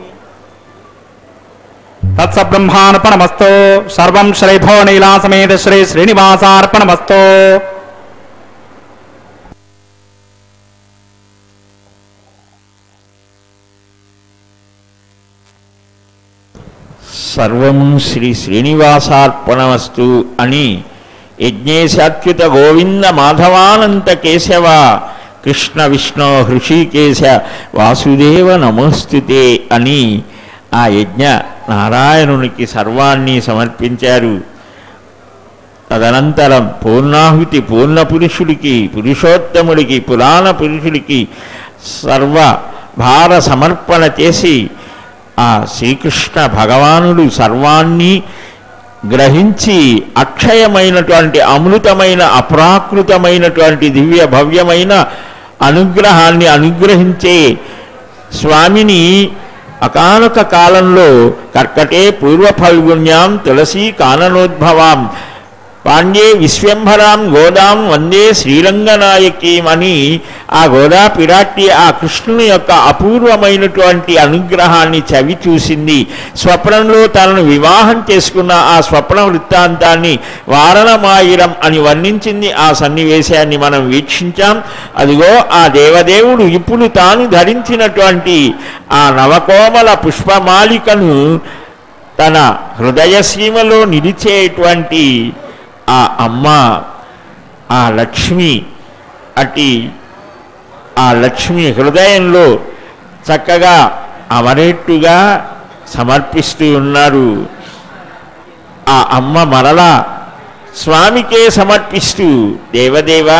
తత్సబ్రహ్మార్పణమస్తు. సర్వం శ్రీభో నీలాసమేత శ్రీ శ్రీనివాసార్పణమస్తు. సర్వము శ్రీ శ్రీనివాసార్పణమస్తు అని యజ్ఞేశాచ్యుత గోవింద మాధవానంత కేశవ కృష్ణ విష్ణు హృషికేశ వాసుదేవ నమోస్తుతే అని ఆ యజ్ఞ నారాయణునికి సర్వాన్ని సమర్పించారు. తదనంతరం పూర్ణాహుతి పూర్ణ పురుషుడికి, పురుషోత్తముడికి, పురాణ పురుషుడికి సర్వ భార సమర్పణ చేసి ఆ శ్రీకృష్ణ భగవానుడు సర్వాన్ని గ్రహించి అక్షయమైనటువంటి అమృతమైన అప్రాకృతమైనటువంటి దివ్య భవ్యమైన అనుగ్రహాన్ని అనుగ్రహించే స్వామిని అకానక కాలంలో కర్కటే పూర్వ ఫల్గుణ్యాం తులసీ కాననోద్భవాం పాండ్యే విశ్వంభరాం గోదాం వందే శ్రీరంగనాయకీం అని ఆ గోదా పిరాట్టి ఆ కృష్ణుని యొక్క అపూర్వమైనటువంటి అనుగ్రహాన్ని చవి చూసింది. స్వప్నంలో తనను వివాహం చేసుకున్న ఆ స్వప్న వృత్తాంతాన్ని వారణమాయిరం అని వర్ణించింది. ఆ సన్నివేశాన్ని మనం వీక్షించాం. అదిగో ఆ దేవదేవుడు ఇప్పుడు తాను ధరించినటువంటి ఆ నవకోమల పుష్పమాలికను తన హృదయసీమలో నిలిచేటువంటి ఆ అమ్మ, ఆ లక్ష్మి, ఆ లక్ష్మి హృదయంలో చక్కగా అమరేట్టుగా సమర్పిస్తూ ఉన్నారు. ఆ అమ్మ మరలా స్వామికే సమర్పిస్తూ దేవదేవా